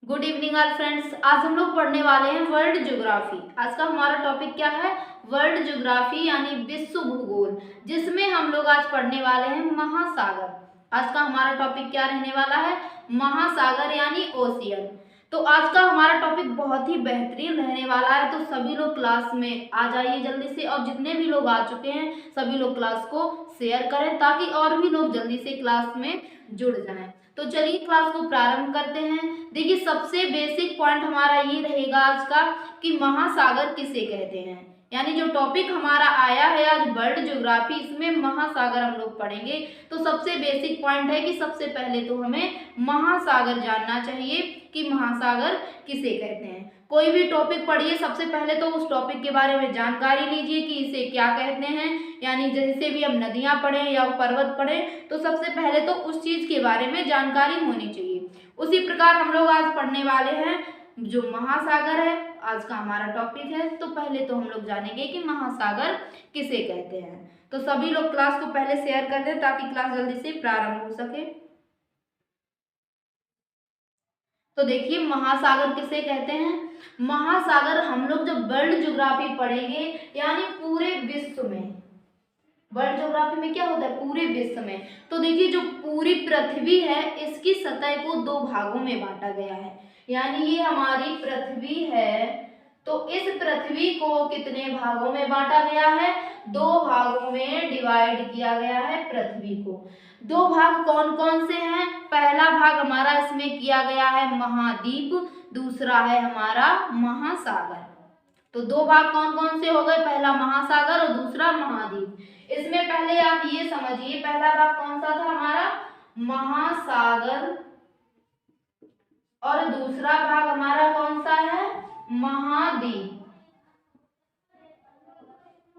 Good evening all friends. आज हम लोग पढ़ने वाले हैं वर्ल्ड ज्योग्राफी। आज का हमारा टॉपिक क्या है? वर्ल्ड ज्योग्राफी यानी विश्व भूगोल, जिसमें हम लोग आज पढ़ने वाले हैं महासागर। आज का हमारा टॉपिक क्या रहने वाला है? महासागर यानी ओशियन। तो आज का हमारा टॉपिक बहुत ही बेहतरीन रहने वाला है, तो सभी लोग क्लास में आ जाइए जल्दी से, और जितने भी लोग आ चुके हैं सभी लोग क्लास को शेयर करें ताकि और भी लोग जल्दी से क्लास में जुड़ जाएं। तो चलिए क्लास को प्रारंभ करते हैं। देखिए, सबसे बेसिक पॉइंट हमारा ये रहेगा आज का कि महासागर किसे कहते हैं। यानी जो टॉपिक हमारा आया है आज वर्ल्ड ज्योग्राफी, इसमें महासागर हम लोग पढ़ेंगे। तो सबसे बेसिक पॉइंट है कि सबसे पहले तो हमें महासागर जानना चाहिए कि महासागर किसे कहते हैं। कोई भी टॉपिक पढ़िए, सबसे पहले तो उस टॉपिक के बारे में जानकारी लीजिए कि इसे क्या कहते हैं। यानी जैसे भी हम नदियां पढ़ें या पर्वत पढ़ें तो सबसे पहले तो उस चीज के बारे में जानकारी होनी चाहिए। उसी प्रकार हम लोग आज पढ़ने वाले हैं जो महासागर है, आज का हमारा टॉपिक है। तो पहले तो हम लोग जानेंगे कि महासागर किसे कहते हैं। तो सभी लोग क्लास को पहले शेयर कर दें ताकि क्लास जल्दी से प्रारंभ हो सके। तो देखिए, महासागर किसे कहते हैं। महासागर हम लोग जब वर्ल्ड ज्योग्राफी पढ़ेंगे यानी पूरे विश्व में, वर्ल्ड ज्योग्राफी में क्या होता है? पूरे विश्व में। तो देखिए, जो पूरी पृथ्वी है इसकी सतह को दो भागों में बांटा गया है। यानी ये हमारी पृथ्वी है, तो इस पृथ्वी को कितने भागों में बांटा गया है? दो भागों में डिवाइड किया गया है पृथ्वी को। दो भाग कौन कौन से हैं? पहला भाग हमारा इसमें किया गया है महाद्वीप, दूसरा है हमारा महासागर। तो दो भाग कौन कौन से हो गए? पहला महासागर और दूसरा महाद्वीप। इसमें पहले आप ये समझिए, पहला भाग कौन सा था हमारा? महासागर, और दूसरा भाग हमारा कौन सा है? महाद्वीप।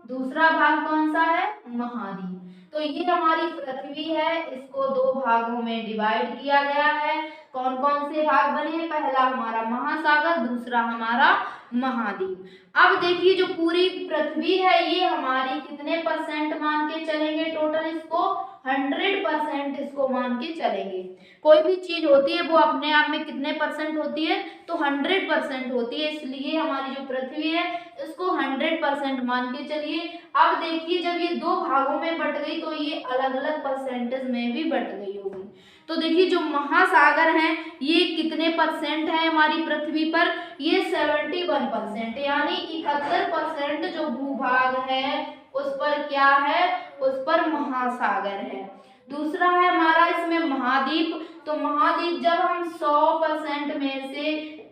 दूसरा भाग कौन सा है? महाद्वीप। तो ये हमारी पृथ्वी है, इसको दो भागों में डिवाइड किया गया है। कौन कौन से भाग बने? पहला हमारा महासागर, दूसरा हमारा महाद्वीप। अब देखिए, जो पूरी पृथ्वी है ये हमारी कितने परसेंट मान के चलेंगे? टोटल इसको 100% इसको मान के चलेंगे। कोई भी चीज होती है वो अपने आप में कितने परसेंट होती है? तो 100% होती है। इसलिए हमारी जो पृथ्वी है इसको 100% मान के चलिए। अब देखिए, जब ये दो भागों में बट गई तो ये अलग अलग परसेंटेज में भी बट गई होगी। तो देखिए, जो महासागर हैं ये कितने परसेंट है हमारी पृथ्वी पर? ये 71%, यानी 71% जो भूभाग है उस पर क्या है? उस पर महासागर है। दूसरा है हमारा इसमें महाद्वीप। तो महाद्वीप जब हम 100% में से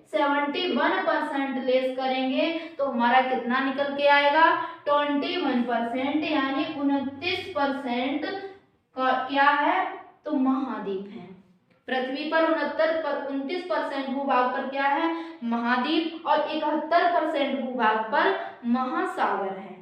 71% लेस करेंगे तो हमारा कितना निकल के आएगा? 21%, यानी 29% का क्या है? तो महाद्वीप है। पृथ्वी पर 29% भूभाग पर क्या है? महाद्वीप, और 71% भूभाग पर महासागर है।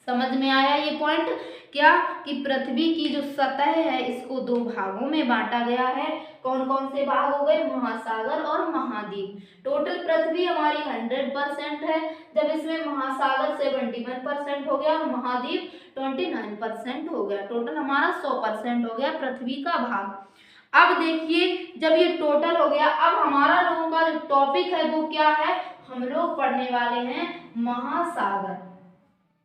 समझ में आया ये पॉइंट? क्या कि पृथ्वी की जो सतह है इसको दो भागों में बांटा गया है। कौन कौन से भाग हो गए? महासागर और महाद्वीप। टोटल पृथ्वी हमारी 100% है, जब इसमें महासागर 71% हो गया और महाद्वीप 29% हो गया। टोटल हमारा 100% हो गया पृथ्वी का भाग। अब देखिए, जब ये टोटल हो गया, अब हमारा लोगों का जो टॉपिक है वो क्या है? हम लोग पढ़ने वाले हैं महासागर।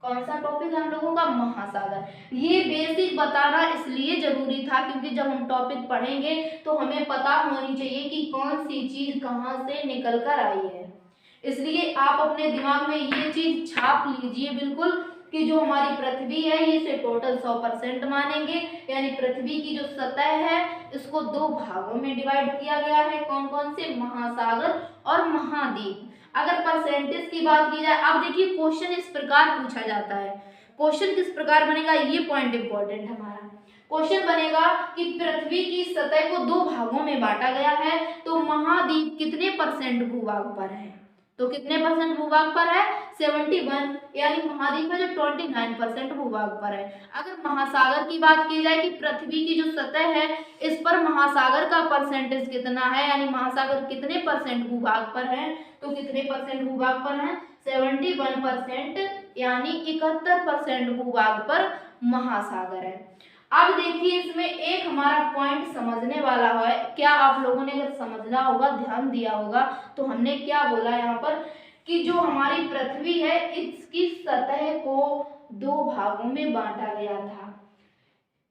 कौन सा टॉपिक है हम लोगों का? महासागर। ये बेसिक बताना इसलिए जरूरी था क्योंकि जब हम टॉपिक पढ़ेंगे तो हमें पता होनी चाहिए कि कौन सी चीज कहाँ से निकल कर आई है। इसलिए आप अपने दिमाग में ये चीज छाप लीजिए बिल्कुल कि जो हमारी पृथ्वी है इसे टोटल 100% मानेंगे। यानी पृथ्वी की जो सतह है इसको दो भागों में डिवाइड किया गया है। कौन कौन से? महासागर और महाद्वीप। अगर परसेंटेज की बात की जाए, अब देखिए क्वेश्चन इस प्रकार पूछा जाता है। क्वेश्चन किस प्रकार बनेगा? ये पॉइंट इंपॉर्टेंट है हमारा। क्वेश्चन बनेगा कि पृथ्वी की सतह को दो भागों में बांटा गया है, तो महाद्वीप कितने परसेंट भूभाग पर है? तो कितने परसेंट भूभाग पर है? 71, यानी महाद्वीप है जो 29% भूभाग पर है। अगर महासागर की बात की जाए कि पृथ्वी की जो सतह है इस पर महासागर का परसेंटेज कितना है, यानी महासागर कितने परसेंट भूभाग पर है? तो कितने परसेंट भूभाग पर है? 71%, यानी 71% भूभाग पर महासागर है। अब देखिए इसमें एक हमारा पॉइंट समझने वाला है, क्या आप लोगों ने अगर समझना होगा, ध्यान दिया होगा, तो हमने क्या बोला यहाँ पर कि जो हमारी पृथ्वी है इसकी सतह को दो भागों में बांटा गया था।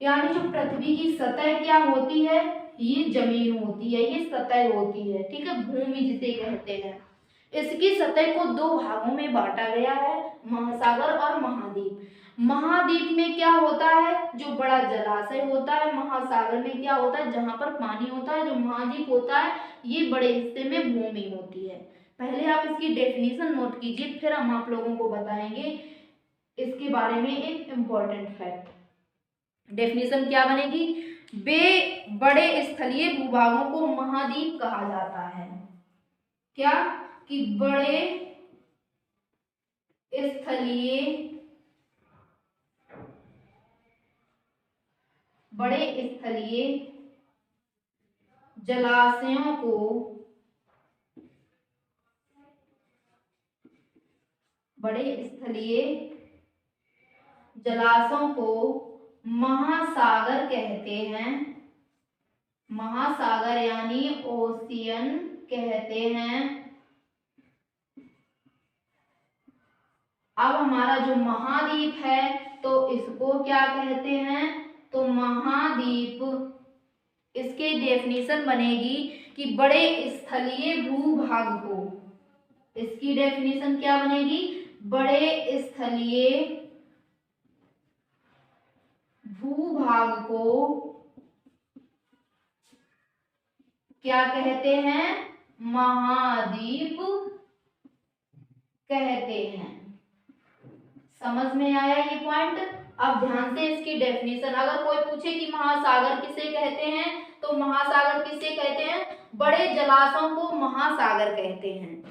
यानी जो पृथ्वी की सतह क्या होती है, ये जमीन होती है, ये सतह होती है, ठीक है, भूमि जिसे कहते हैं। इसकी सतह को दो भागों में बांटा गया है, महासागर और महाद्वीप। महाद्वीप में क्या होता है, जो बड़ा जलाशय होता है। महासागर में क्या होता है, जहां पर पानी होता है। जो महाद्वीप होता है ये बड़े हिस्से में भूमि होती है। पहले आप इसकी डेफिनेशन नोट कीजिए, फिर हम आप लोगों को बताएंगे इसके बारे में एक इम्पोर्टेंट फैक्ट। डेफिनेशन क्या बनेगी, बड़े स्थलीय भूभागों को महाद्वीप कहा जाता है। क्या कि बड़े स्थलीय जलाशयों को महासागर कहते हैं। महासागर यानी ओशियन कहते हैं। अब हमारा जो महाद्वीप है तो इसको क्या कहते हैं, तो महाद्वीप, इसके डेफिनेशन बनेगी कि बड़े स्थलीय भूभाग को, इसकी डेफिनेशन क्या बनेगी, बड़े स्थलीय भूभाग को क्या कहते हैं, महाद्वीप कहते हैं। समझ में आया ये पॉइंट। अब ध्यान से इसकी डेफिनेशन, अगर कोई पूछे कि महासागर किसे कहते हैं, तो महासागर किसे कहते हैं, बड़े जलाशयों को महासागर कहते हैं।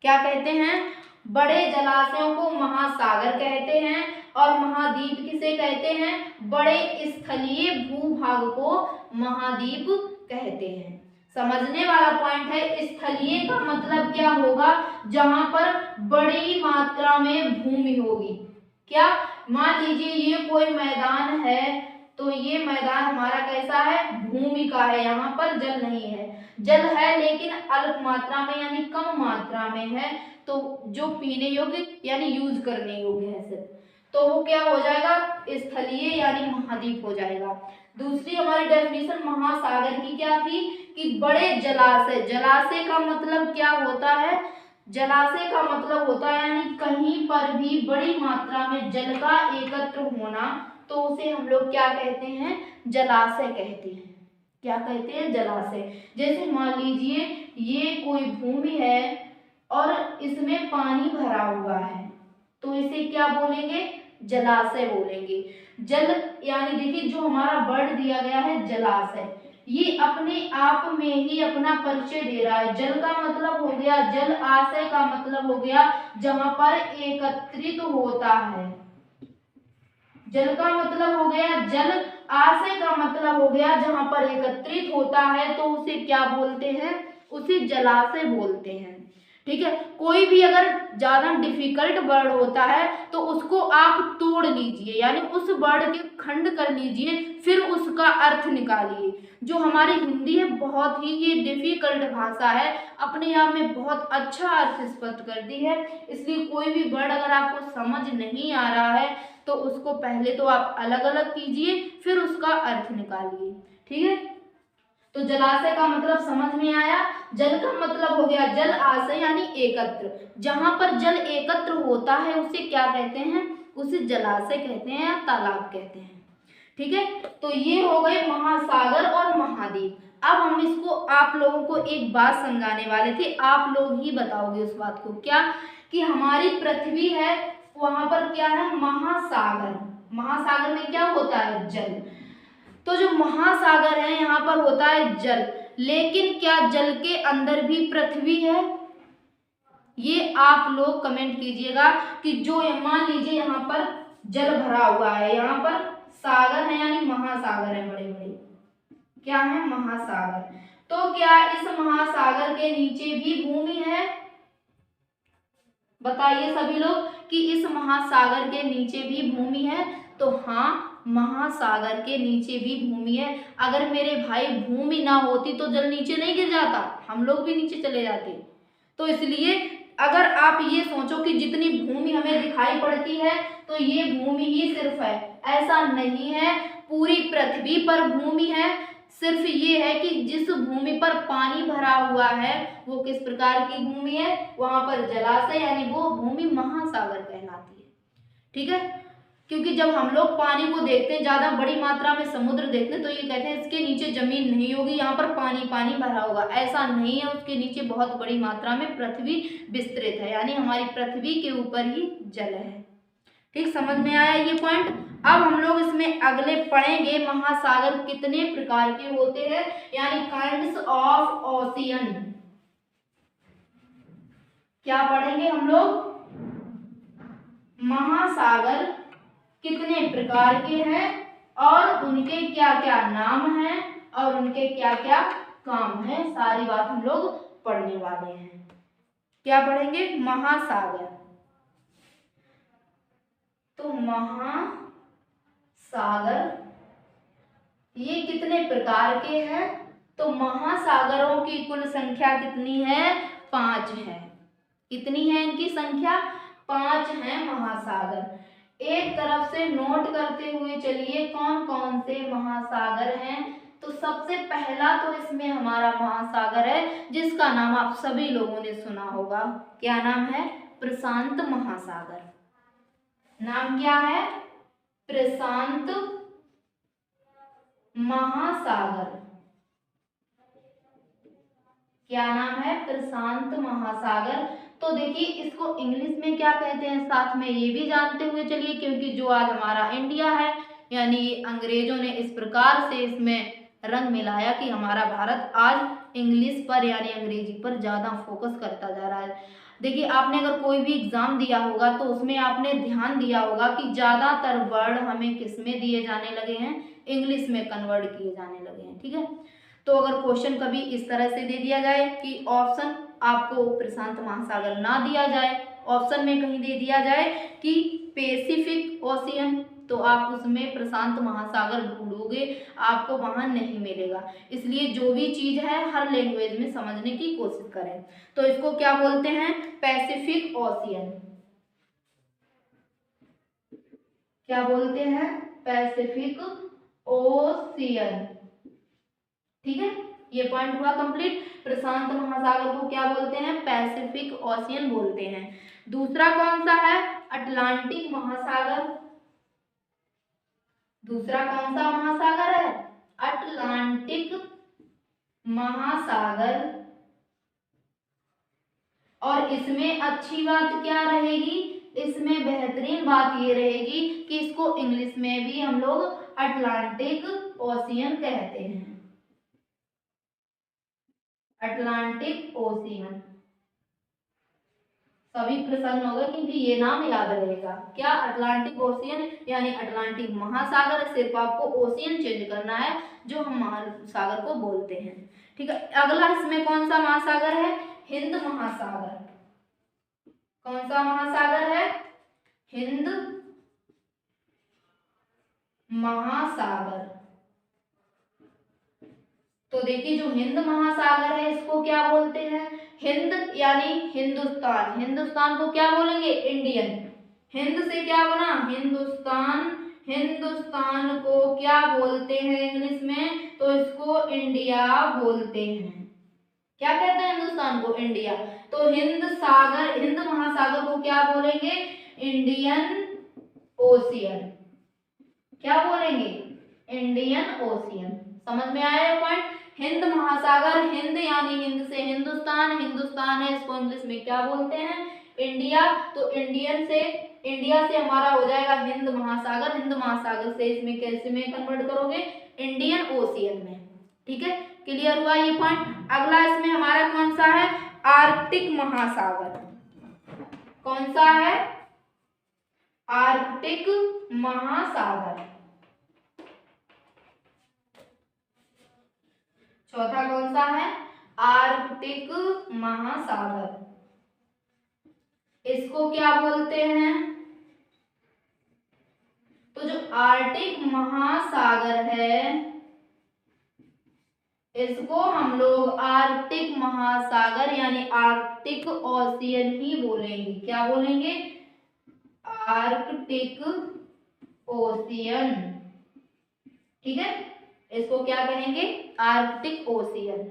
क्या कहते हैं, बड़े जलाशयों को महासागर कहते हैं। और महाद्वीप किसे कहते हैं, बड़े स्थलीय भूभाग को महाद्वीप कहते हैं। समझने वाला पॉइंट है। स्थलीय का मतलब क्या होगा, जहां पर बड़ी मात्रा में भूमि होगी। क्या, मान लीजिए ये कोई मैदान है, तो ये मैदान हमारा कैसा है, भूमि का है। यहाँ पर जल नहीं है, जल है लेकिन अल्प मात्रा में यानी कम मात्रा में है, तो जो पीने योग्य यानी यूज करने योग्य है सिर्फ, तो वो क्या हो जाएगा, स्थलीय यानी महाद्वीप हो जाएगा। दूसरी हमारी डेफिनेशन महासागर की क्या थी, कि बड़े जलाशय, जलाशय का मतलब क्या होता है, जलाशय का मतलब होता है यानी कहीं पर भी बड़ी मात्रा में जल का एकत्र होना, तो उसे हम लोग क्या कहते हैं, जलाशय कहते हैं। क्या कहते हैं, जलाशय। जैसे मान लीजिए ये कोई भूमि है और इसमें पानी भरा हुआ है, तो इसे क्या बोलेंगे, जलाशय बोलेंगे। जल यानी देखिए जो हमारा वर्ड दिया गया है जलाशय, ये अपने आप में ही अपना परिचय दे रहा है। जल का मतलब हो गया, जल आशय का मतलब हो गया जहां पर एकत्रित होता है। जल का मतलब हो गया, जल आशय का मतलब हो गया जहां पर एकत्रित होता है, तो उसे क्या बोलते हैं, उसे जलाशय बोलते हैं। ठीक है, कोई भी अगर ज्यादा डिफिकल्ट वर्ड होता है तो उसको आप तोड़ लीजिए, यानी उस वर्ड के खंड कर लीजिए, फिर उसका अर्थ निकालिए। जो हमारी हिंदी है बहुत ही ये डिफिकल्ट भाषा है, अपने आप में बहुत अच्छा अर्थ स्पष्ट करती है। इसलिए कोई भी वर्ड अगर आपको समझ नहीं आ रहा है तो उसको पहले तो आप अलग अलग कीजिए, फिर उसका अर्थ निकालिए। ठीक है, तो जलाशय का मतलब समझ में आया। जल का मतलब हो गया जल आशय यानी एकत्र, जहां पर जल एकत्र होता है उसे क्या कहते हैं, उसे जलाशय कहते हैं या तालाब कहते हैं। ठीक है, तो ये हो गए महासागर और महाद्वीप। अब हम इसको आप लोगों को एक बात समझाने वाले थे, आप लोग ही बताओगे उस बात को। क्या, कि हमारी पृथ्वी है, वहां पर क्या है, महासागर। महासागर में क्या होता है, जल। तो जो महासागर है यहाँ पर होता है जल, लेकिन क्या जल के अंदर भी पृथ्वी है, ये आप लोग कमेंट कीजिएगा। कि जो मान लीजिए यहाँ पर जल भरा हुआ है, यहाँ पर सागर है यानी महासागर है, बड़े बड़े क्या है, महासागर। तो क्या इस महासागर के नीचे भी भूमि है, बताइए सभी लोग कि इस महासागर के नीचे भी भूमि है। तो हाँ, महासागर के नीचे भी भूमि है। अगर मेरे भाई भूमि ना होती तो जल नीचे नहीं गिर जाता, हम लोग भी नीचे चले जाते। तो इसलिए अगर आप ये सोचो कि जितनी भूमि हमें दिखाई पड़ती है तो ये भूमि ही सिर्फ है, ऐसा नहीं है। पूरी पृथ्वी पर भूमि है, सिर्फ ये है कि जिस भूमि पर पानी भरा हुआ है वो किस प्रकार की भूमि है, वहां पर जलाशय यानी वो भूमि महासागर कहलाती है। ठीक है, क्योंकि जब हम लोग पानी को देखते हैं, ज्यादा बड़ी मात्रा में समुद्र देखते हैं, तो ये कहते हैं इसके नीचे जमीन नहीं होगी, यहाँ पर पानी पानी भरा होगा। ऐसा नहीं है, उसके नीचे बहुत बड़ी मात्रा में पृथ्वी विस्तृत है, यानी हमारी पृथ्वी के ऊपर ही जल है। ठीक, समझ में आया ये पॉइंट। अब हम लोग इसमें अगले पढ़ेंगे महासागर कितने प्रकार के होते हैं, यानी काइंड्स ऑफ ओशियन। क्या पढ़ेंगे हम लोग, महासागर कितने प्रकार के हैं और उनके क्या क्या नाम हैं और उनके क्या क्या काम हैं, सारी बात हम लोग पढ़ने वाले हैं। क्या पढ़ेंगे, महासागर। तो महासागर ये कितने प्रकार के हैं, तो महासागरों की कुल संख्या कितनी है, 5 है। कितनी है इनकी संख्या, 5 है महासागर। एक तरफ से नोट करते हुए चलिए कौन कौन से महासागर हैं। तो सबसे पहला तो इसमें हमारा महासागर है जिसका नाम आप सभी लोगों ने सुना होगा। क्या नाम है, प्रशांत महासागर। नाम क्या है, प्रशांत महासागर। क्या नाम है, प्रशांत महासागर। तो देखिए इसको इंग्लिश में क्या कहते हैं, साथ में ये भी जानते हुए चलिए, क्योंकि जो आज हमारा इंडिया है, यानी अंग्रेजों ने इस प्रकार से इसमें रंग मिलाया कि हमारा भारत आज इंग्लिश पर यानी अंग्रेजी पर ज़्यादा फोकस करता जा रहा है। देखिए आपने अगर कोई भी एग्जाम दिया होगा तो उसमें आपने ध्यान दिया होगा कि ज़्यादातर वर्ड हमें किस में दिए जाने लगे हैं, इंग्लिश में कन्वर्ट किए जाने लगे हैं। ठीक है, तो अगर क्वेश्चन कभी इस तरह से दे दिया जाए कि ऑप्शन आपको प्रशांत महासागर ना दिया जाए, ऑप्शन में कहीं दे दिया जाए कि पैसिफिक ओशियन, तो आप उसमें प्रशांत महासागर ढूंढोगे, आपको वहां नहीं मिलेगा। इसलिए जो भी चीज है हर लैंग्वेज में समझने की कोशिश करें। तो इसको क्या बोलते हैं, पैसिफिक ओशियन। क्या बोलते हैं, पैसिफिक ओशियन। ठीक है, ये पॉइंट हुआ कंप्लीट। प्रशांत महासागर को क्या बोलते हैं, पैसिफिक ओशियन बोलते हैं। दूसरा कौन सा है, अटलांटिक महासागर। दूसरा कौन सा महासागर है, अटलांटिक महासागर। और इसमें अच्छी बात क्या रहेगी, इसमें बेहतरीन बात ये रहेगी कि इसको इंग्लिश में भी हम लोग अटलांटिक ओशियन कहते हैं, अटलांटिक ओशियन। सभी प्रसन्न हो गए क्योंकि ये नाम याद रहेगा। क्या, अटलांटिक ओशियन यानी अटलांटिक महासागर। सिर्फ आपको ओशियन चेंज करना है जो हम महासागर को बोलते हैं। ठीक है, अगला इसमें कौन सा महासागर है, हिंद महासागर। कौन सा महासागर है, हिंद महासागर। तो देखिए जो हिंद महासागर है इसको क्या बोलते हैं, हिंद यानी हिंदुस्तान। हिंदुस्तान को क्या बोलेंगे, इंडियन। हिंद से क्या बना, हिंदुस्तान। हिंदुस्तान को क्या बोलते हैं इंग्लिश में, तो इसको इंडिया बोलते हैं। क्या कहते हैं हिंदुस्तान को, इंडिया। तो हिंद सागर, हिंद महासागर को क्या बोलेंगे, इंडियन ओशियन। क्या बोलेंगे, इंडियन ओशियन। समझ में आया ये पॉइंट। हिंद महासागर, हिंद यानी हिंद से हिंदुस्तान, हिंदुस्तान है इसको इंग्लिश में क्या बोलते हैं, इंडिया। तो इंडिया से हमारा हो जाएगा हिंद महासागर। हिंद महासागर से इसमें कैसे में कन्वर्ट करोगे, इंडियन ओशियन में। ठीक है, क्लियर हुआ ये पॉइंट। अगला इसमें हमारा कौन सा है, आर्कटिक महासागर। कौन सा है, आर्कटिक महासागर। चौथा कौन सा है, आर्कटिक महासागर। इसको क्या बोलते हैं, तो जो आर्कटिक महासागर है इसको हम लोग आर्कटिक महासागर यानी आर्कटिक ओशियन ही बोलेंगे। क्या बोलेंगे? Arctic ocean. ठीक है, इसको क्या कहेंगे? Arctic ocean.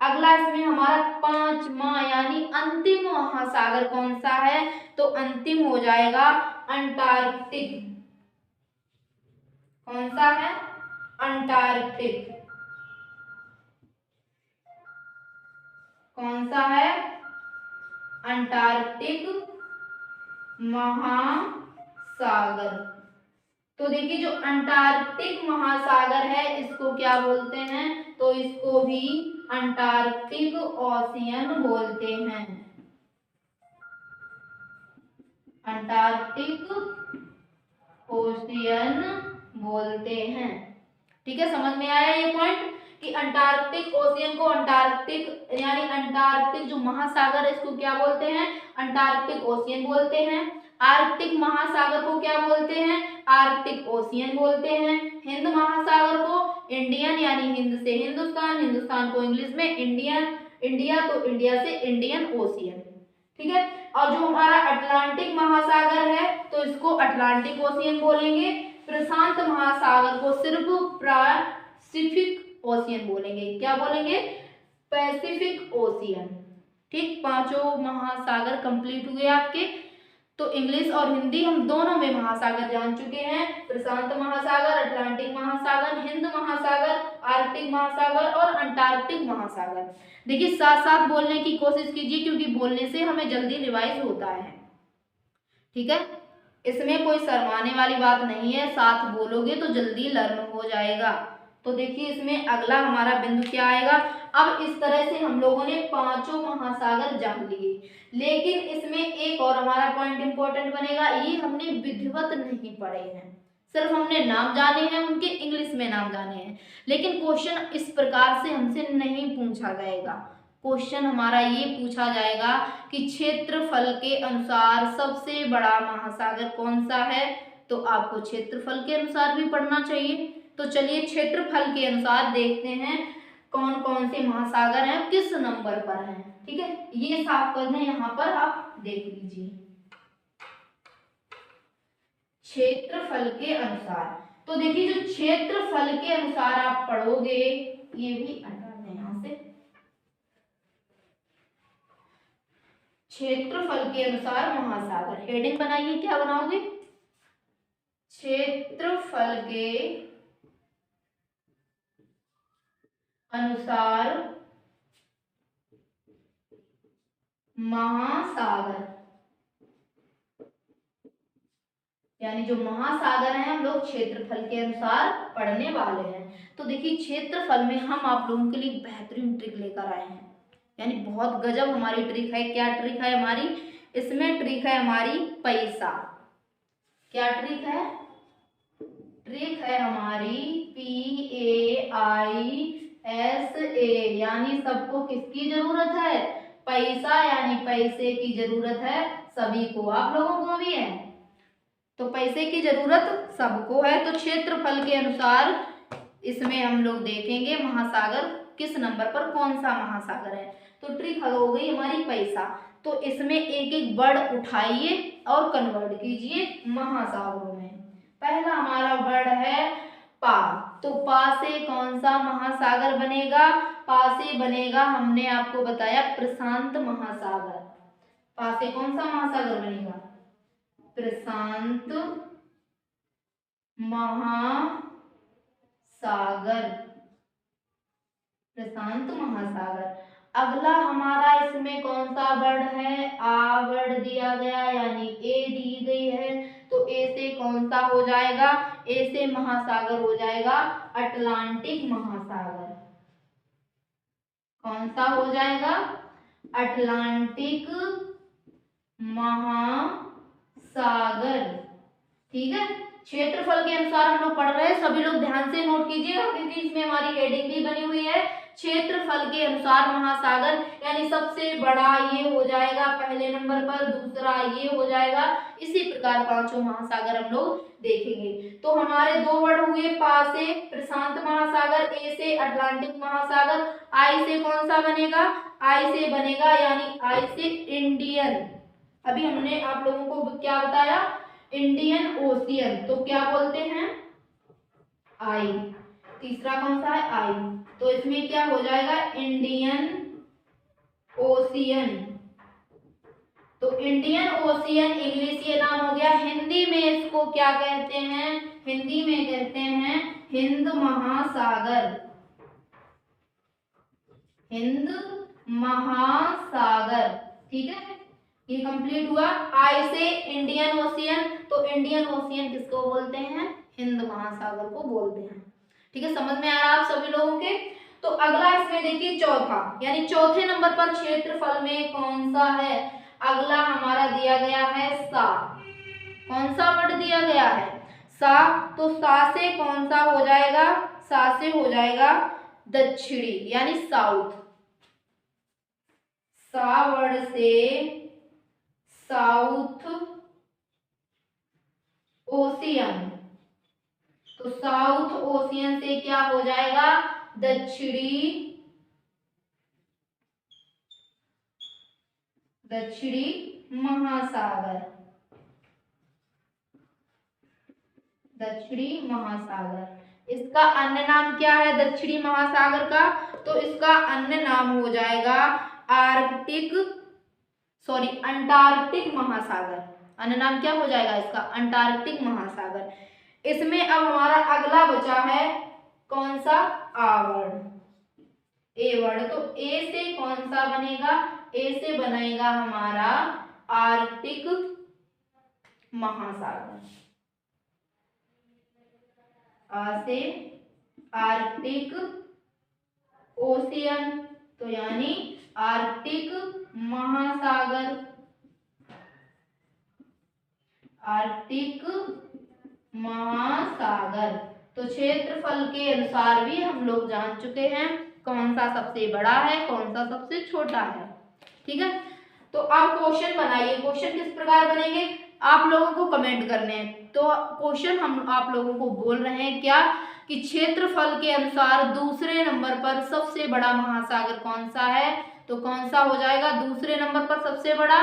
अगला इसमें हमारा पांचवा यानी अंतिम महासागर कौन सा है? तो अंतिम हो जाएगा अंटार्कटिक। कौन सा है? अंटार्कटिक। कौन सा है? अंटार्कटिक महासागर। तो देखिए जो अंटार्कटिक महासागर है इसको क्या बोलते हैं? तो इसको भी अंटार्कटिक ओशियन बोलते हैं। अंटार्कटिक ओशियन बोलते हैं। ठीक है, समझ में आया ये पॉइंट कि अंटार्कटिक ओशियन को अंटार्कटिक यानी अंटार्कटिक जो महासागर है इसको क्या बोलते हैं? अंटार्कटिक ओशियन बोलते हैं। आर्कटिक महासागर को क्या बोलते हैं? आर्कटिक ओशियन बोलते हैं। हिंद महासागर को इंडियन यानी हिंद से हिंदुस्तान, हिंदुस्तान को इंग्लिश में इंडियन, इंडिया तो इंडिया से इंडियन ओशियन। ठीक है, और जो हमारा अटलांटिक महासागर है तो इसको अटलांटिक ओशियन बोलेंगे। प्रशांत महासागर को सिर्फ पैसिफिक ओशियन बोलेंगे। क्या बोलेंगे? Pacific ocean. ठीक, पांचों महासागर कंप्लीट हुए आपके। तो इंग्लिश और हिंदी हम दोनों में महासागर जान चुके हैं। प्रशांत महासागर, अटलांटिक महासागर, हिंद महासागर, आर्कटिक महासागर और अंटार्कटिक महासागर। देखिए साथ साथ बोलने की कोशिश कीजिए क्योंकि बोलने से हमें जल्दी रिवाइज होता है। ठीक है, इसमें कोई शर्माने वाली बात नहीं है, साथ बोलोगे तो जल्दी लर्न हो जाएगा। तो देखिए इसमें अगला हमारा बिंदु क्या आएगा? अब इस तरह से हम लोगों ने पांचों महासागर जान लिए, लेकिन इसमें एक और हमारा पॉइंट इंपॉर्टेंट बनेगा। ये हमने विधिवत नहीं पढ़े हैं, सिर्फ हमने नाम जाने हैं उनके, इंग्लिश में नाम जाने हैं, लेकिन क्वेश्चन इस प्रकार से हमसे नहीं पूछा जाएगा। क्वेश्चन हमारा ये पूछा जाएगा कि क्षेत्रफल के अनुसार सबसे बड़ा महासागर कौन सा है? तो आपको क्षेत्रफल के अनुसार भी पढ़ना चाहिए। तो चलिए क्षेत्रफल के अनुसार देखते हैं कौन कौन से महासागर हैं, किस नंबर पर हैं। ठीक है, ये साफ करने यहाँ पर आप देख लीजिए क्षेत्रफल के अनुसार। तो देखिए जो क्षेत्रफल के अनुसार आप पढ़ोगे, ये भी हटा दें यहाँ से, क्षेत्रफल के अनुसार महासागर, हेडिंग बनाइए, क्या बनाओगे? क्षेत्रफल के अनुसार महासागर, यानी जो महासागर हैं हम लोग क्षेत्रफल के अनुसार पढ़ने वाले हैं। तो देखिए क्षेत्रफल में हम आप लोगों के लिए बेहतरीन ट्रिक लेकर आए हैं, यानी बहुत गजब हमारी ट्रिक है। क्या ट्रिक है हमारी? इसमें ट्रिक है हमारी पैसा। क्या ट्रिक है? ट्रिक है हमारी PAISA, यानी सबको किसकी जरूरत है? पैसा, यानी पैसे की जरूरत है सभी को, आप लोगों को भी है। तो पैसे की जरूरत सबको है। तो क्षेत्रफल के अनुसार इसमें हम लोग देखेंगे महासागर किस नंबर पर, कौन सा महासागर है। तो ट्रिक हो गई हमारी पैसा। तो इसमें एक एक वर्ड उठाइए और कन्वर्ट कीजिए महासागरों में। पहला हमारा वर्ड है पा। तो पा से कौन सा महासागर बनेगा? पा से बनेगा, हमने आपको बताया, प्रशांत महासागर। पा से कौन सा महासागर बनेगा? प्रशांत महासागर। प्रशांत महासागर। अगला हमारा इसमें कौन सा वर्ड है? आ वर्ड दिया गया, यानी ए दी गई है। तो ए से कौन सा हो जाएगा? ए से महासागर हो जाएगा अटलांटिक महासागर। कौन सा हो जाएगा? अटलांटिक महासागर। ठीक है, क्षेत्रफल के अनुसार हम लोग पढ़ रहे हैं, सभी लोग ध्यान से नोट कीजिएगा क्योंकि इसमें हमारी हेडिंग भी बनी हुई है। क्षेत्रफल के अनुसार महासागर, यानी सबसे बड़ा ये हो जाएगा पहले नंबर पर, दूसरा ये हो जाएगा। इसी प्रकार पांचों महासागर हम लोग देखेंगे। तो हमारे दो वर्ड हुए, पा से प्रशांत महासागर, ए से अटलांटिक महासागर, आई से कौन सा बनेगा, आई से बनेगा यानी आई से इंडियन। अभी हमने आप लोगों को क्या बताया, इंडियन ओशियन, तो क्या बोलते हैं आई। तीसरा कौन सा है, आई, तो इसमें क्या हो जाएगा इंडियन ओशियन। तो इंडियन ओशियन इंग्लिश ये नाम हो गया। हिंदी में इसको क्या कहते हैं, हिंदी में कहते हैं हिंद महासागर, हिंद महासागर। ठीक है, ये कंप्लीट हुआ। आई से इंडियन ओशियन, तो इंडियन ओशियन किसको बोलते हैं, हिंद महासागर को बोलते हैं। ठीक है, समझ में आया आप सभी लोगों के। तो अगला इसमें देखिए चौथा, यानी चौथे नंबर पर क्षेत्रफल में कौन सा है, अगला हमारा दिया गया है सा। कौन सा वर्ड दिया गया है, सा। तो सा से कौन सा हो जाएगा, सा से हो जाएगा दक्षिणी यानी साउथ। सा वर्ड से साउथ ओशियन, तो साउथ ओशियन से क्या हो जाएगा, दक्षिणी, दक्षिणी महासागर, दक्षिणी महासागर। इसका अन्य नाम क्या है दक्षिणी महासागर का, तो इसका अन्य नाम हो जाएगा अंटार्कटिक महासागर। अन्य नाम क्या हो जाएगा इसका, अंटार्कटिक महासागर। इसमें अब हमारा अगला बचा है कौन सा, आ वर्ड, ए वर्ड। तो ए से कौन सा बनेगा, ए से बनेगा हमारा आर्कटिक महासागर। आ से आर्कटिक ओशियन, तो यानी आर्कटिक महासागर, आर्कटिक महासागर। तो क्षेत्रफल के अनुसार भी हम लोग जान चुके हैं कौन सा सबसे बड़ा है, कौन सा सबसे छोटा है। ठीक है, तो आप क्वेश्चन बनाइए। क्वेश्चन किस प्रकार बनेंगे, आप लोगों को कमेंट करने हैं। तो क्वेश्चन हम आप लोगों को बोल रहे हैं क्या, कि क्षेत्रफल के अनुसार दूसरे नंबर पर सबसे बड़ा महासागर कौन सा है, तो कौन सा हो जाएगा दूसरे नंबर पर सबसे बड़ा,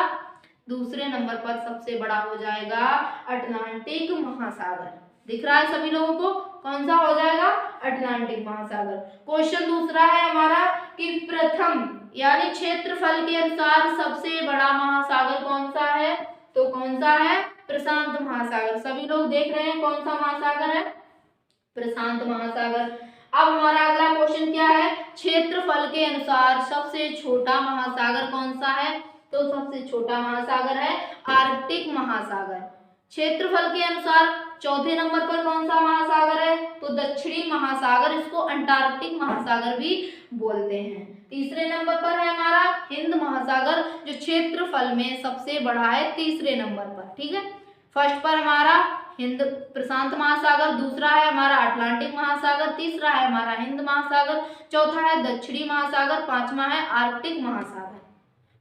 दूसरे नंबर पर सबसे बड़ा हो जाएगा अटलांटिक महासागर। दिख रहा है सभी लोगों को, कौन सा हो जाएगा, अटलांटिक महासागर। क्वेश्चन दूसरा है हमारा कि प्रथम यानी क्षेत्रफल के अनुसार सबसे बड़ा महासागर कौन सा है, तो कौन सा है, प्रशांत महासागर। सभी लोग देख रहे हैं कौन सा महासागर है, प्रशांत महासागर। अब हमारा अगला क्वेश्चन क्या है, क्षेत्रफल के अनुसार सबसे छोटा महासागर कौन सा है, तो सबसे छोटा महासागर है आर्कटिक महासागर। क्षेत्रफल के अनुसार चौथे नंबर पर कौन सा महासागर है, तो दक्षिणी महासागर, इसको अंटार्कटिक महासागर भी बोलते हैं। तीसरे नंबर पर है हमारा हिंद महासागर, जो क्षेत्रफल में सबसे बड़ा है तीसरे नंबर पर। ठीक है, फर्स्ट पर हमारा हिंद प्रशांत महासागर, दूसरा है हमारा अटलांटिक महासागर, तीसरा है हमारा हिंद महासागर, चौथा है दक्षिणी महासागर, पांचवा है आर्कटिक महासागर।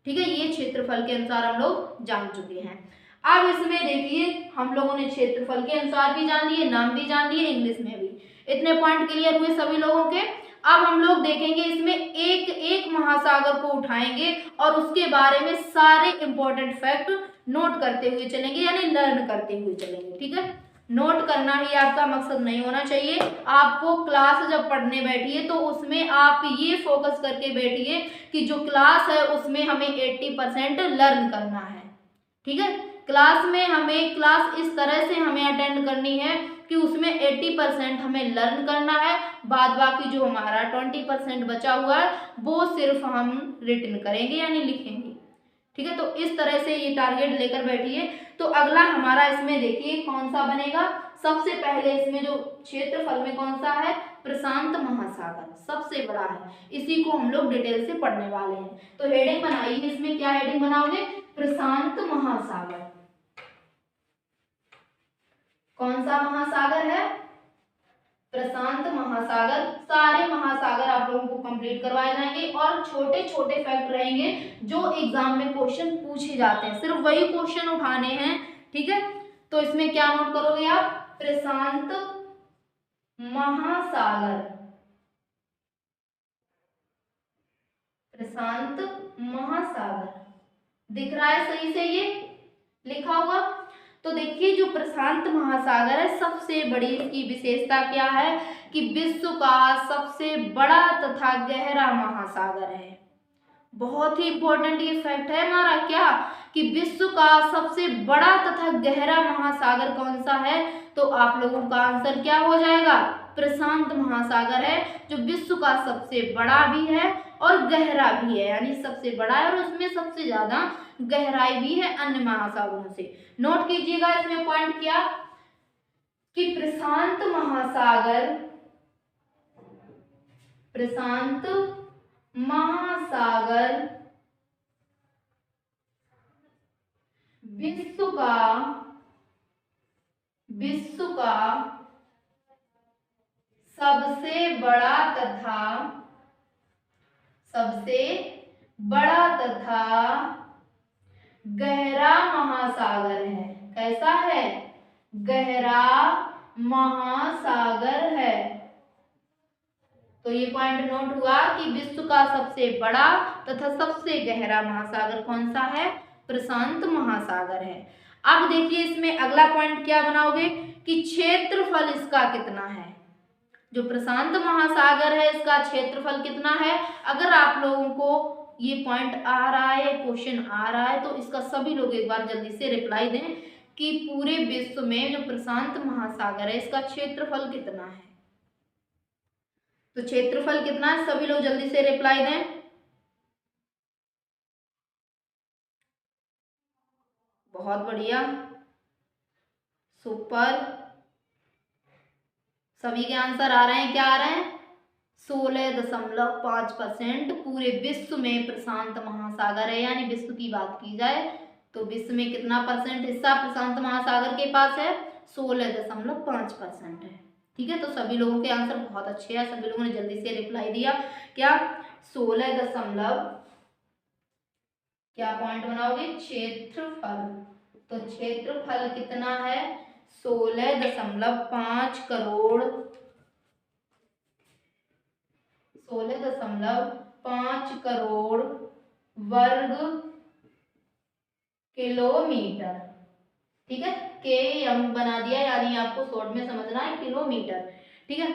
ठीक है, ये क्षेत्रफल के अनुसार हम लोग जान चुके हैं। अब इसमें देखिए हम लोगों ने क्षेत्रफल के अनुसार भी जान लिए, नाम भी जान लिए, इंग्लिश में भी। इतने पॉइंट क्लियर हुए सभी लोगों के। अब हम लोग देखेंगे इसमें एक एक महासागर को उठाएंगे और उसके बारे में सारे इंपॉर्टेंट फैक्ट नोट करते हुए चलेंगे, यानी लर्न करते हुए चलेंगे। ठीक है, नोट करना ही आपका मकसद नहीं होना चाहिए। आपको क्लास जब पढ़ने बैठिए तो उसमें आप ये फोकस करके बैठिए कि जो क्लास है उसमें हमें 80% लर्न करना है। ठीक है, क्लास में हमें क्लास इस तरह से हमें अटेंड करनी है कि उसमें 80% हमें लर्न करना है, बाद बाकी जो हमारा 20% बचा हुआ है वो सिर्फ हम रिटन करेंगे यानी लिखेंगे। ठीक है, तो इस तरह से ये टारगेट लेकर बैठिए। तो अगला हमारा इसमें देखिए कौन सा बनेगा, सबसे पहले इसमें जो क्षेत्रफल में कौन सा है, प्रशांत महासागर सबसे बड़ा है, इसी को हम लोग डिटेल से पढ़ने वाले हैं। तो हेडिंग बनाइए, इसमें क्या हेडिंग बनाओगे, प्रशांत महासागर। कौन सा महासागर है, प्रशांत महासागर, सारे महासागर आप लोगों को कंप्लीट करवाए जाएंगे और छोटे छोटे फैक्ट रहेंगे जो एग्जाम में क्वेश्चन पूछे जाते हैं, सिर्फ वही क्वेश्चन उठाने हैं, ठीक है। तो इसमें क्या नोट करोगे आप, प्रशांत महासागर, प्रशांत महासागर दिख रहा है सही से ये लिखा हुआ। तो देखिए जो प्रशांत महासागर है, सबसे बड़ी इसकी विशेषता क्या है कि विश्व का सबसे बड़ा तथा गहरा महासागर है। बहुत ही इंपॉर्टेंट ये फैक्ट है हमारा, क्या कि विश्व का सबसे बड़ा तथा गहरा महासागर कौन सा है, तो आप लोगों का आंसर क्या हो जाएगा, प्रशांत महासागर है, जो विश्व का सबसे बड़ा भी है और गहरा भी है, यानी सबसे बड़ा है और उसमें सबसे ज्यादा गहराई भी है अन्य महासागरों से। नोट कीजिएगा इसमें पॉइंट क्या कि प्रशांत महासागर, प्रशांत महासागर विश्व का सबसे बड़ा तथा गहरा महासागर है। कैसा है, गहरा महासागर है। तो ये पॉइंट नोट हुआ कि विश्व का सबसे बड़ा तथा सबसे गहरा महासागर कौन सा है, प्रशांत महासागर है। अब देखिए इसमें अगला पॉइंट क्या बनाओगे कि क्षेत्रफल इसका कितना है। जो प्रशांत महासागर है इसका क्षेत्रफल कितना है। अगर आप लोगों को ये पॉइंट आ रहा है, क्वेश्चन आ रहा है, तो इसका सभी लोग एक बार जल्दी से रिप्लाई दें कि पूरे विश्व में जो प्रशांत महासागर है इसका क्षेत्रफल कितना है। तो क्षेत्रफल कितना है, सभी लोग जल्दी से रिप्लाई दें। बहुत बढ़िया, सुपर, सभी के आंसर आ रहे हैं। क्या आ रहे हैं, 16.5% पूरे विश्व में प्रशांत महासागर है। यानी विश्व की बात की जाए तो विश्व में कितना परसेंट हिस्सा प्रशांत महासागर के पास है, 16.5% है। ठीक है, तो सभी लोगों के आंसर बहुत अच्छे हैं, सभी लोगों ने जल्दी से रिप्लाई दिया। क्या 16 क्या पॉइंट बनाओगे, क्षेत्रफल। तो क्षेत्रफल कितना है, 16.5 करोड़, 16.5 करोड़ वर्ग किलोमीटर। ठीक है, के एम बना दिया, यानी आपको शॉर्ट में समझना है किलोमीटर। ठीक है,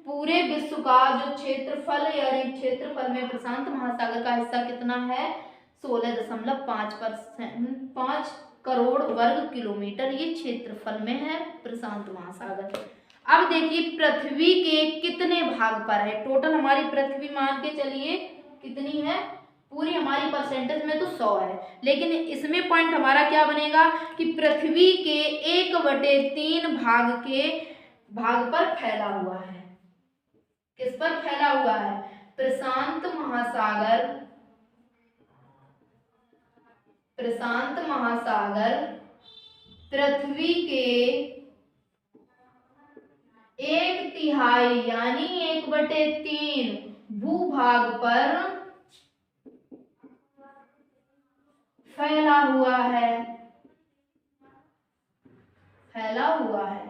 पूरे विश्व का जो क्षेत्रफल यानी क्षेत्रफल में प्रशांत महासागर का हिस्सा कितना है, 16.5 करोड़ वर्ग किलोमीटर ये क्षेत्रफल में है प्रशांत महासागर। अब देखिए पृथ्वी के कितने भाग पर है, टोटल हमारी पृथ्वी मान के चलिए कितनी है, पूरी हमारी परसेंटेज में तो 100 है, लेकिन इसमें पॉइंट हमारा क्या बनेगा कि पृथ्वी के 1/3 भाग पर फैला हुआ है। किस पर फैला हुआ है, प्रशांत महासागर, प्रशांत महासागर पृथ्वी के 1/3 यानी 1/3 भूभाग पर फैला हुआ है, फैला हुआ है।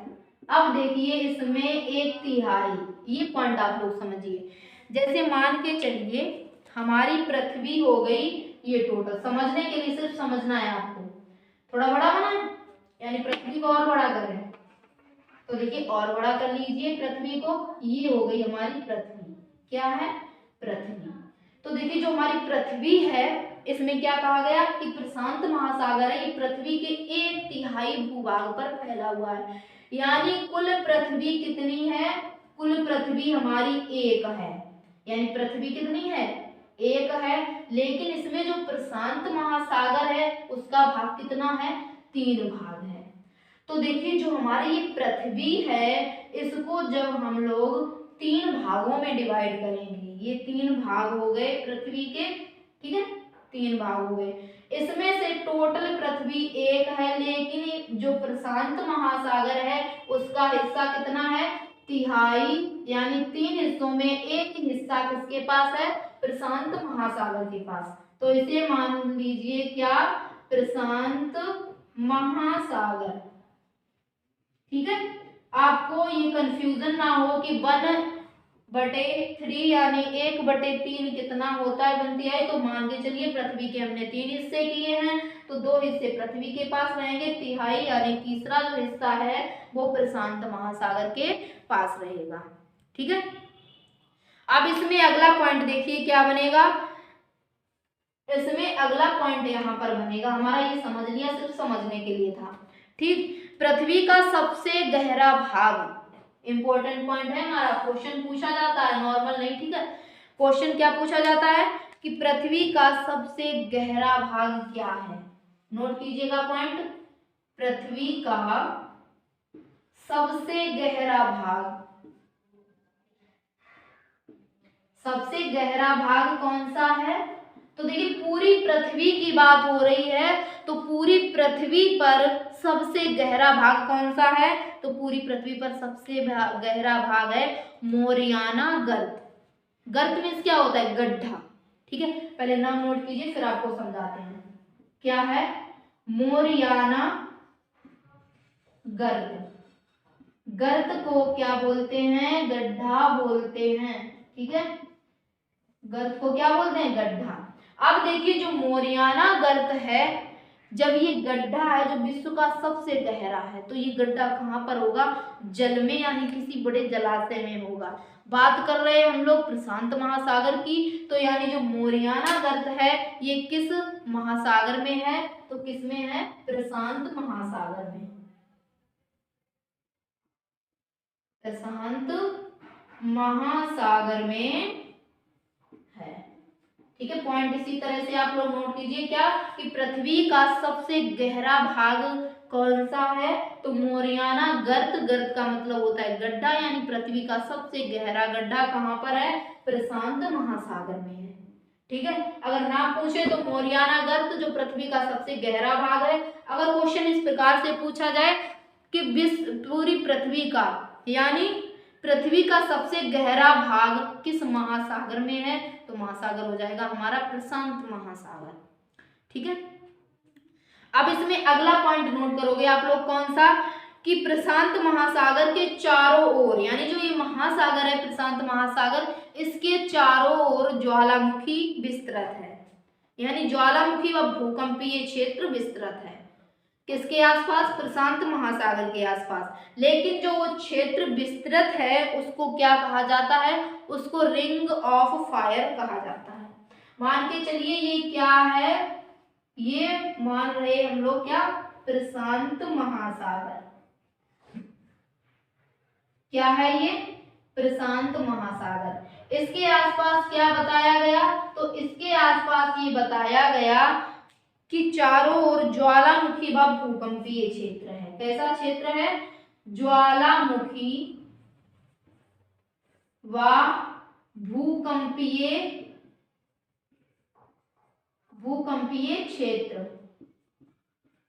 अब देखिए इसमें 1/3, ये पॉइंट आप लोग समझिए। जैसे मान के चलिए हमारी पृथ्वी हो गई, ये टोटल समझने के लिए सिर्फ समझना है आपको, थोड़ा बड़ा बनाए यानी पृथ्वी को और बड़ा करें, तो देखिए और बड़ा कर लीजिए पृथ्वी को, ये हो गई हमारी पृथ्वी। क्या है, पृथ्वी। तो देखिए जो हमारी पृथ्वी है इसमें क्या कहा गया कि प्रशांत महासागर है, ये पृथ्वी के 1/3 भूभाग पर फैला हुआ है। यानी कुल पृथ्वी कितनी है, कुल पृथ्वी हमारी 1 है, यानी पृथ्वी कितनी है, 1 है, लेकिन इसमें जो प्रशांत महासागर है उसका भाग कितना है, 3 भाग है। तो देखिए जो हमारी ये पृथ्वी है इसको जब हम लोग 3 भागों में डिवाइड करेंगे, ये 3 भाग हो गए पृथ्वी के, ठीक है, 3 भाग हो गए। इसमें से टोटल पृथ्वी 1 है, लेकिन जो प्रशांत महासागर है उसका हिस्सा कितना है, तिहाई यानी 3 हिस्सों में एक हिस्सा किसके पास है? प्रशांत महासागर के पास। तो इसे मान लीजिए क्या? प्रशांत महासागर। ठीक है, आपको ये कंफ्यूजन ना हो कि 1/3 यानी 1/3 कितना होता है बनती है। तो मान के चलिए पृथ्वी के हमने 3 हिस्से किए हैं, तो 2 हिस्से पृथ्वी के पास रहेंगे, तिहाई यानी तीसरा जो हिस्सा है वो प्रशांत महासागर के पास रहेगा। ठीक है, अब इसमें अगला पॉइंट देखिए क्या बनेगा। इसमें अगला पॉइंट यहाँ पर बनेगा हमारा, ये समझ लिया, सिर्फ समझने के लिए था। ठीक, पृथ्वी का सबसे गहरा भाग, इंपॉर्टेंट पॉइंट है हमारा, क्वेश्चन पूछा जाता है, नॉर्मल नहीं। ठीक है, क्वेश्चन क्या पूछा जाता है कि पृथ्वी का सबसे गहरा भाग क्या है? नोट कीजिएगा पॉइंट, पृथ्वी का सबसे गहरा भाग, सबसे गहरा भाग कौन सा है? तो देखिए पूरी पृथ्वी की बात हो रही है, तो पूरी पृथ्वी पर सबसे गहरा भाग कौन सा है? तो पूरी पृथ्वी पर सबसे गहरा भाग है मोरियाना गर्त। गर्त मीन्स क्या होता है? गड्ढा। ठीक है, पहले नाम नोट कीजिए फिर आपको समझाते हैं क्या है मोरियाना गर्त। गर्त को क्या बोलते हैं? गड्ढा बोलते हैं। ठीक है, गर्त को क्या बोलते हैं? गड्ढा। अब देखिए जो मोरियाना गर्त है, जब ये गड्ढा है जो विश्व का सबसे गहरा है, तो ये गड्ढा कहाँ पर होगा? जल में, यानी किसी बड़े जलाशय में होगा। बात कर रहे हैं हम लोग प्रशांत महासागर की, तो यानी जो मोरियाना गर्त है ये किस महासागर में है? तो किस में है? प्रशांत महासागर में। प्रशांत महासागर में है। ठीक है, पॉइंट इसी तरह से आप लोग नोट कीजिए क्या कि पृथ्वी का सबसे गहरा भाग कौन सा है? तो मोरियाना गर्त। गर्त का मतलब होता है गड्ढा, यानी पृथ्वी का सबसे गहरा गड्ढा कहाँ पर है? प्रशांत महासागर में है। ठीक है, अगर नाम पूछे तो मोरियाना गर्त जो पृथ्वी का सबसे गहरा भाग है। अगर क्वेश्चन इस प्रकार से पूछा जाए कि पूरी पृथ्वी का, यानी पृथ्वी का सबसे गहरा भाग किस महासागर में है? तो महासागर हो जाएगा हमारा प्रशांत महासागर। ठीक है, अब इसमें अगला पॉइंट नोट करोगे आप लोग कौन सा? कि प्रशांत महासागर के चारों ओर, यानी जो ये महासागर है प्रशांत महासागर, इसके चारों ओर ज्वालामुखी विस्तृत है, यानी ज्वालामुखी व भूकंपीय क्षेत्र विस्तृत है। किसके आसपास? प्रशांत महासागर के आसपास। लेकिन जो वो क्षेत्र विस्तृत है उसको क्या कहा जाता है? उसको रिंग ऑफ फायर कहा जाता है। मान के चलिए ये क्या है? ये मान रहे हम लोग क्या? प्रशांत महासागर। क्या है ये? प्रशांत महासागर। इसके आसपास क्या बताया गया? तो इसके आसपास ये बताया गया कि चारों ओर ज्वालामुखी व भूकंपीय क्षेत्र है। कैसा क्षेत्र है? ज्वालामुखी व भूकंपीय क्षेत्र।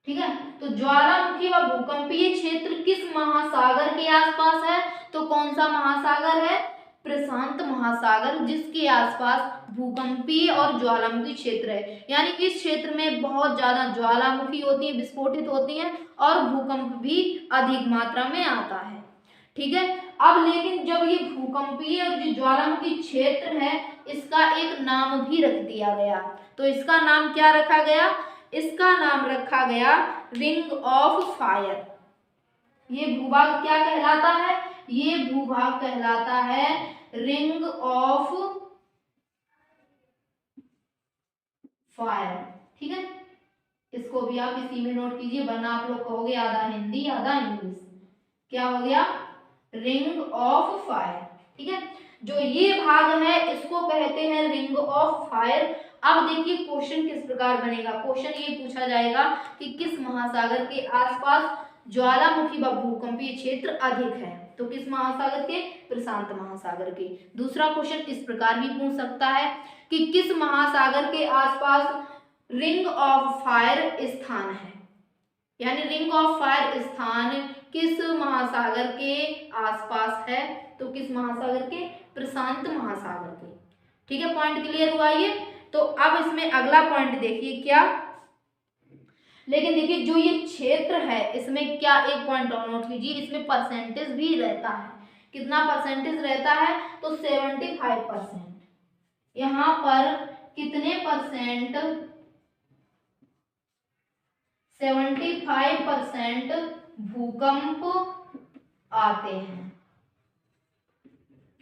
ठीक है, तो ज्वालामुखी व भूकंपीय क्षेत्र किस महासागर के आसपास है? तो कौन सा महासागर है? प्रशांत महासागर, जिसके आसपास भूकंपीय और ज्वालामुखी क्षेत्र है। यानी इस क्षेत्र में बहुत ज्यादा ज्वालामुखी होती है, विस्फोटित होती है, और भूकंप भी अधिक मात्रा में आता है। ठीक है, अब लेकिन जब ये भूकंपीय और जो ज्वालामुखी क्षेत्र है इसका एक नाम भी रख दिया गया। तो इसका नाम क्या रखा गया? इसका नाम रखा गया रिंग ऑफ फायर। ये भूभाग क्या कहलाता है? ये भूभाग कहलाता है रिंग ऑफ फायर। ठीक है, इसको भी आप इसी में नोट कीजिए, वरना आप लोग कहोगे आधा हिंदी आधा इंग्लिश। क्या हो गया? Ring of fire. ठीक है, जो ये भाग है इसको कहते हैं रिंग ऑफ फायर। अब देखिए क्वेश्चन किस प्रकार बनेगा। क्वेश्चन ये पूछा जाएगा कि किस महासागर के आसपास ज्वालामुखी व भूकंपीय क्षेत्र अधिक है? तो किस महासागर के? प्रशांत महासागर के। दूसरा क्वेश्चन इस प्रकार भी पूछ सकता है कि किस महासागर के आसपास रिंग ऑफ फायर स्थान है? यानी रिंग ऑफ फायर स्थान किस महासागर के आसपास है? तो किस महासागर के? प्रशांत महासागर के। ठीक है, पॉइंट क्लियर हुआ ये। तो अब इसमें अगला पॉइंट देखिए क्या, लेकिन देखिए जो ये क्षेत्र है इसमें क्या, एक पॉइंट और नोट कीजिए, इसमें परसेंटेज भी रहता है। कितना परसेंटेज रहता है? तो 75%। यहाँ पर कितने परसेंट? 75% भूकंप आते हैं।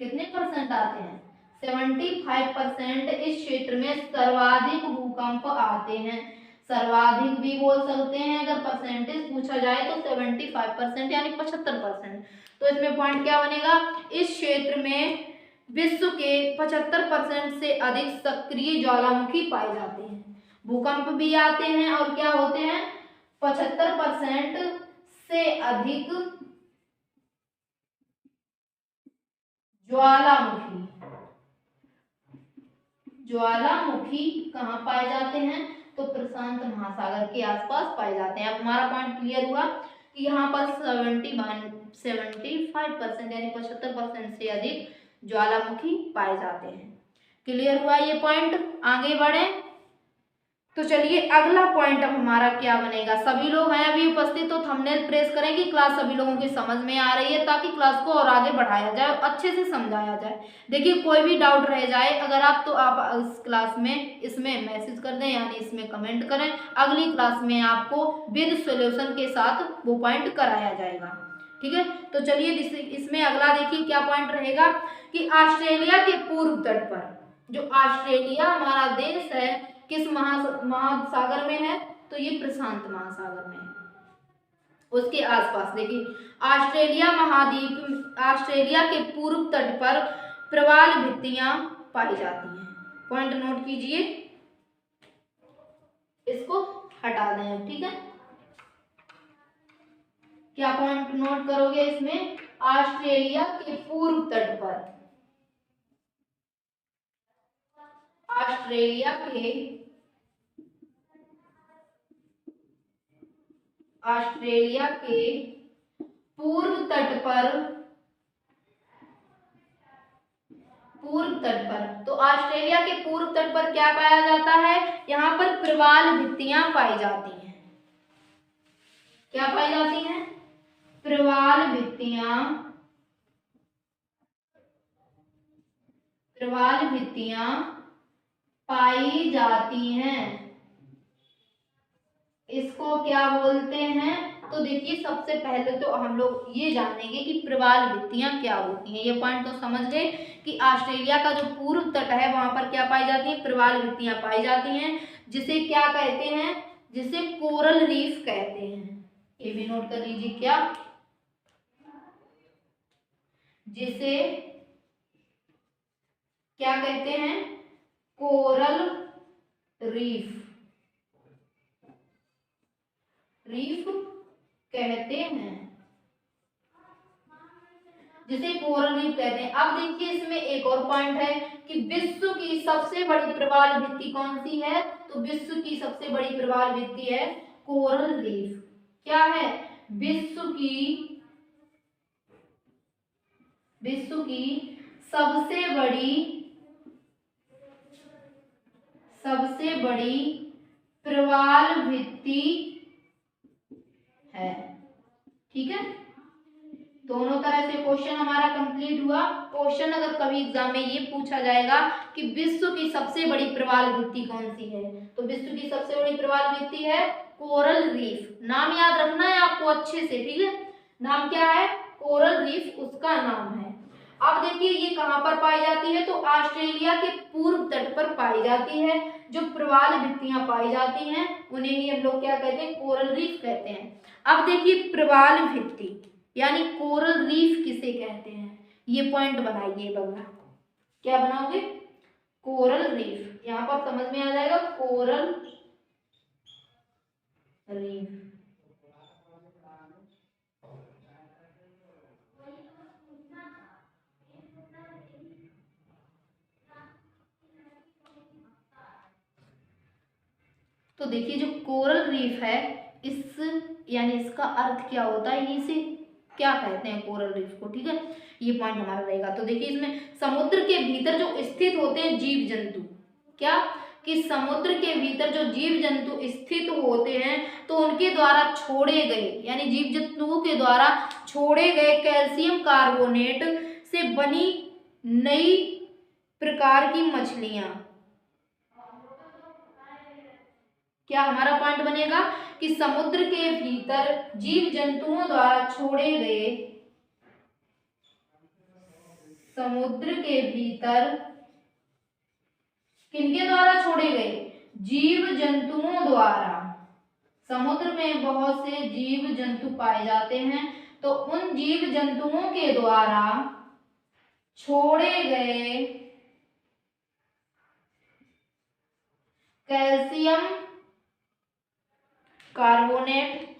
कितने परसेंट आते हैं? 75% इस क्षेत्र में सर्वाधिक भूकंप आते हैं। सर्वाधिक भी बोल सकते हैं, अगर परसेंटेज पूछा जाए तो 75% यानी 75%। तो इसमें पॉइंट क्या बनेगा? इस क्षेत्र में विश्व के 75% से अधिक सक्रिय ज्वालामुखी पाए जाते हैं। भूकंप भी आते हैं और क्या होते हैं? 75% से अधिक ज्वालामुखी। ज्वालामुखी कहाँ पाए जाते हैं? तो प्रशांत महासागर के आसपास पाए जाते हैं। अब हमारा पॉइंट क्लियर हुआ कि यहाँ पर 75% यानी 75% से अधिक ज्वालामुखी पाए जाते हैं। क्लियर हुआ ये पॉइंट? आगे बढ़े तो चलिए अगला पॉइंट अब हमारा क्या बनेगा। सभी लोग हैं अभी उपस्थित, तो थंबनेल प्रेस करें कि क्लास सभी लोगों की समझ में आ रही है, ताकि क्लास को और आगे बढ़ाया जाए और अच्छे से समझाया जाए। देखिए कोई भी डाउट रह जाए अगर आप, तो आप इस क्लास में इसमें मैसेज कर दें, यानी इसमें कमेंट करें। अगली क्लास में आपको विद सॉल्यूशन के साथ वो पॉइंट कराया जाएगा। ठीक है, तो चलिए इसमें अगला देखिए क्या पॉइंट रहेगा कि ऑस्ट्रेलिया के पूर्व तट पर, जो ऑस्ट्रेलिया हमारा देश है किस महासागर में है? तो ये प्रशांत महासागर में है। उसके आसपास देखिए ऑस्ट्रेलिया महाद्वीप, ऑस्ट्रेलिया के पूर्व तट पर प्रवाल भित्तियां पाई जाती हैं। पॉइंट नोट कीजिए, इसको हटा दें। ठीक है, क्या पॉइंट नोट करोगे इसमें? ऑस्ट्रेलिया के पूर्व तट पर, ऑस्ट्रेलिया के पूर्व तट पर, तो ऑस्ट्रेलिया के पूर्व तट पर क्या पाया जाता है? यहाँ पर प्रवाल भित्तियां पाई जाती हैं। क्या पाई जाती हैं? प्रवाल भित्तियां पाई जाती हैं। इसको क्या बोलते हैं? तो देखिए सबसे पहले तो हम लोग ये जानेंगे कि प्रवाल भित्तियां क्या होती हैं। ये पॉइंट तो समझ गए कि ऑस्ट्रेलिया का जो पूर्व तट है वहां पर क्या पाई जाती है? प्रवाल भित्तियां पाई जाती हैं, जिसे क्या कहते हैं? जिसे कोरल रीफ कहते हैं। ये भी नोट कर लीजिए, क्या? जिसे क्या कहते हैं? कोरल रीफ कहते हैं, जिसे कोरल रीफ कहते हैं। अब देखिए इसमें एक और पॉइंट है कि विश्व की सबसे बड़ी प्रवाल भित्ति कौन सी है? तो विश्व की सबसे बड़ी प्रवाल भित्ति है कोरल रीफ। क्या है? विश्व की सबसे बड़ी प्रवाल भित्ति है। ठीक है, दोनों तरह से क्वेश्चन हमारा कंप्लीट हुआ। क्वेश्चन अगर कभी एग्जाम में ये पूछा जाएगा कि विश्व की सबसे बड़ी प्रवाल भित्ति कौन सी है, तो विश्व की सबसे बड़ी प्रवाल भित्ति है कोरल रीफ। नाम याद रखना है आपको अच्छे से। ठीक है, नाम क्या है? कोरल रीफ उसका नाम है। अब देखिए ये कहाँ पर पाई जाती है? तो ऑस्ट्रेलिया के पूर्व तट पर पाई जाती है। जो प्रवाल भित्तियां पाई जाती हैं उन्हें ही हम लोग क्या कहते हैं? कोरल रीफ कहते हैं। अब देखिए प्रवाल भित्ति यानी कोरल रीफ किसे कहते हैं? ये पॉइंट बनाइए बगला। क्या बनाओगे? Coral reef. यहाँ पर समझ में आ जाएगा कोरल रीफ। तो देखिए जो कोरल रीफ है, यानी इसका अर्थ क्या होता है, इसे क्या कहते हैं कोरल रीफ को। ठीक है, ये पॉइंट हमारा रहेगा। तो देखिए इसमें समुद्र के भीतर जो स्थित होते हैं जीव जंतु, क्या कि समुद्र के भीतर जो जीव जंतु स्थित होते हैं तो उनके द्वारा छोड़े गए, यानी जीव जंतुओं के द्वारा छोड़े गए कैल्शियम कार्बोनेट से बनी नई प्रकार की मछलियां, क्या हमारा पॉइंट बनेगा कि समुद्र के भीतर जीव जंतुओं द्वारा छोड़े गए, समुद्र के भीतर किनके द्वारा छोड़े गए, जीव जंतुओं द्वारा। समुद्र में बहुत से जीव जंतु पाए जाते हैं, तो उन जीव जंतुओं के द्वारा छोड़े गए calcium carbonate,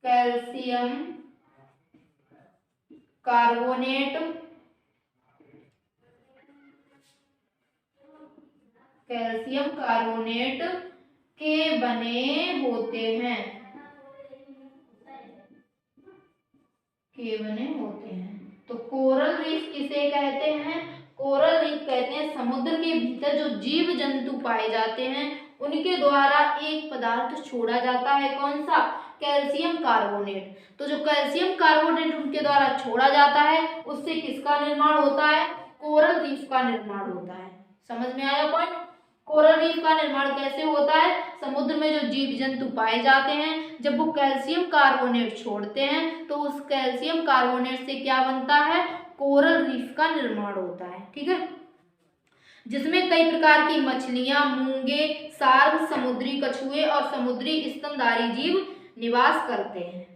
calcium carbonate, calcium carbonate के बने होते हैं, के बने होते हैं। तो कोरल रीफ किसे कहते हैं, कोरल रीफ कहते हैं समुद्र के भीतर जो जीव जंतु पाए जाते हैं उनके द्वारा एक पदार्थ छोड़ा जाता है, कौन सा, कैल्शियम कार्बोनेट। तो जो कैल्शियम कार्बोनेट उनके द्वारा छोड़ा जाता है उससे किसका निर्माण होता है, कोरल रीफ का निर्माण होता है। समझ में आया पॉइंट। कोरल रीफ का निर्माण कैसे होता है, समुद्र में जो जीव जंतु पाए जाते हैं जब वो कैल्शियम कार्बोनेट छोड़ते हैं तो उस कैल्शियम कार्बोनेट से क्या बनता है, कोरल रीफ का निर्माण होता है। ठीक है, जिसमें कई प्रकार की मछलियां, मूंगे, सार्क, समुद्री कछुए और समुद्री स्तनधारी जीव निवास करते हैं।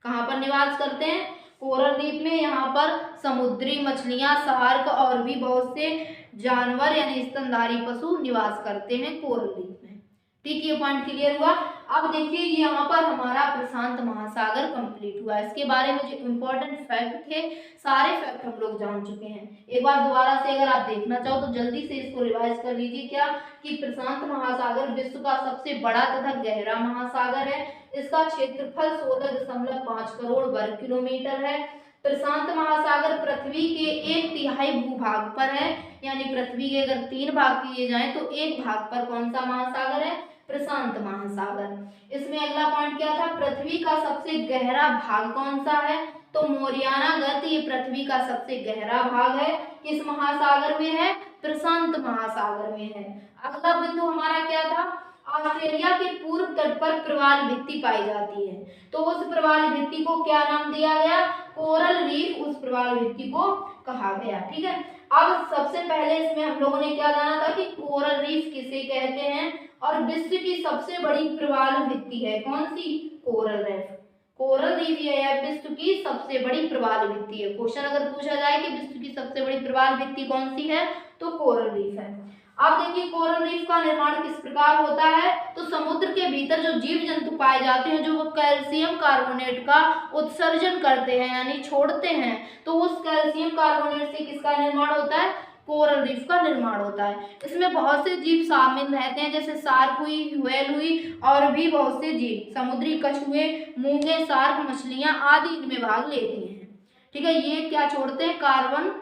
कहाँ पर निवास करते हैं, कोरल रीफ में। यहाँ पर समुद्री मछलियां, शार्क और भी बहुत से जानवर यानी स्तनधारी पशु निवास करते हैं कोरल रीफ में। ठीक, ये पॉइंट क्लियर हुआ। अब देखिए यहाँ पर हमारा प्रशांत महासागर कंप्लीट हुआ। इसके बारे में जो इम्पोर्टेंट फैक्ट थे सारे फैक्ट हम लोग जान चुके हैं। एक बार दोबारा से अगर आप देखना चाहो तो जल्दी से इसको रिवाइज कर लीजिए। क्या कि प्रशांत महासागर विश्व का सबसे बड़ा तथा गहरा महासागर है। इसका क्षेत्रफल 16.5 करोड़ वर्ग किलोमीटर है। प्रशांत महासागर पृथ्वी के 1/3 भूभाग पर है, यानी पृथ्वी के अगर 3 भाग किए जाएं तो 1 भाग पर कौन सा महासागर है, प्रशांत महासागर। इसमें अगला पॉइंट क्या था, पृथ्वी का सबसे गहरा भाग कौन सा है, तो मोरियाना गर्त ये पृथ्वी का सबसे गहरा भाग है। किस महासागर में है, प्रशांत महासागर में है। अगला बिंदु हमारा क्या था, ऑस्ट्रेलिया के पूर्व तट पर प्रवाल भित्ति पाई जाती है, तो उस प्रवाल भित्ति को क्या नाम दिया गया, कोरल रीफ उस प्रवाल भित्ति को कहा गया। ठीक है, अब सबसे पहले इसमें हम लोगों ने क्या जाना था कि कोरल रीफ किसे कहते हैं और विश्व की सबसे बड़ी प्रवाल भित्ति है कौन सी, कोरल रीफ। कोरल रीफ ये है विश्व की सबसे बड़ी प्रवाल भित्ति है। क्वेश्चन अगर पूछा जाए कि विश्व की सबसे बड़ी प्रवाल भित्ति कौन सी है तो कोरल रीफ है। अब देखिए कोरल रीफ का निर्माण किस प्रकार होता है, तो समुद्र के भीतर जो जीव जंतु पाए जाते हैं जो वो कैल्शियम कार्बोनेट का उत्सर्जन करते हैं यानी छोड़ते हैं, तो उस कैल्शियम कार्बोनेट से किसका निर्माण होता है, कोरल रीफ का निर्माण होता है। इसमें बहुत से जीव शामिल रहते हैं जैसे शार्क हुई, व्हेल हुई और भी बहुत से जीव, समुद्री कछुए, मूंगे, शार्क, मछलियां आदि इनमें भाग लेती हैं। ठीक है, ये क्या छोड़ते हैं, कार्बन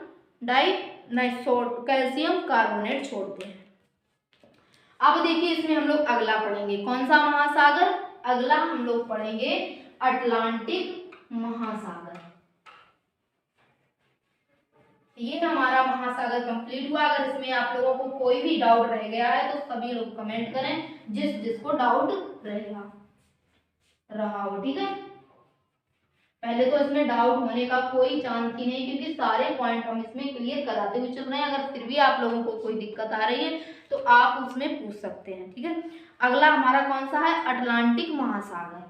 डाई कैल्शियम कार्बोनेट छोड़ते हैं। अब देखिए इसमें हम लोग अगला पढ़ेंगे कौन सा महासागर, अगला हम लोग पढ़ेंगे अटलांटिक महासागर। ये हमारा महासागर कंप्लीट हुआ। अगर इसमें आप लोगों को कोई भी डाउट रह गया है तो सभी लोग कमेंट करें, जिसको डाउट रहा हो। ठीक है, पहले तो इसमें डाउट होने का कोई चांस ही नहीं क्योंकि सारे पॉइंट हम इसमें क्लियर कराते हुए चल रहे हैं। अगर फिर भी आप लोगों को कोई दिक्कत आ रही है तो आप उसमें पूछ सकते हैं। ठीक है, अगला हमारा कौन सा है, अटलांटिक महासागर।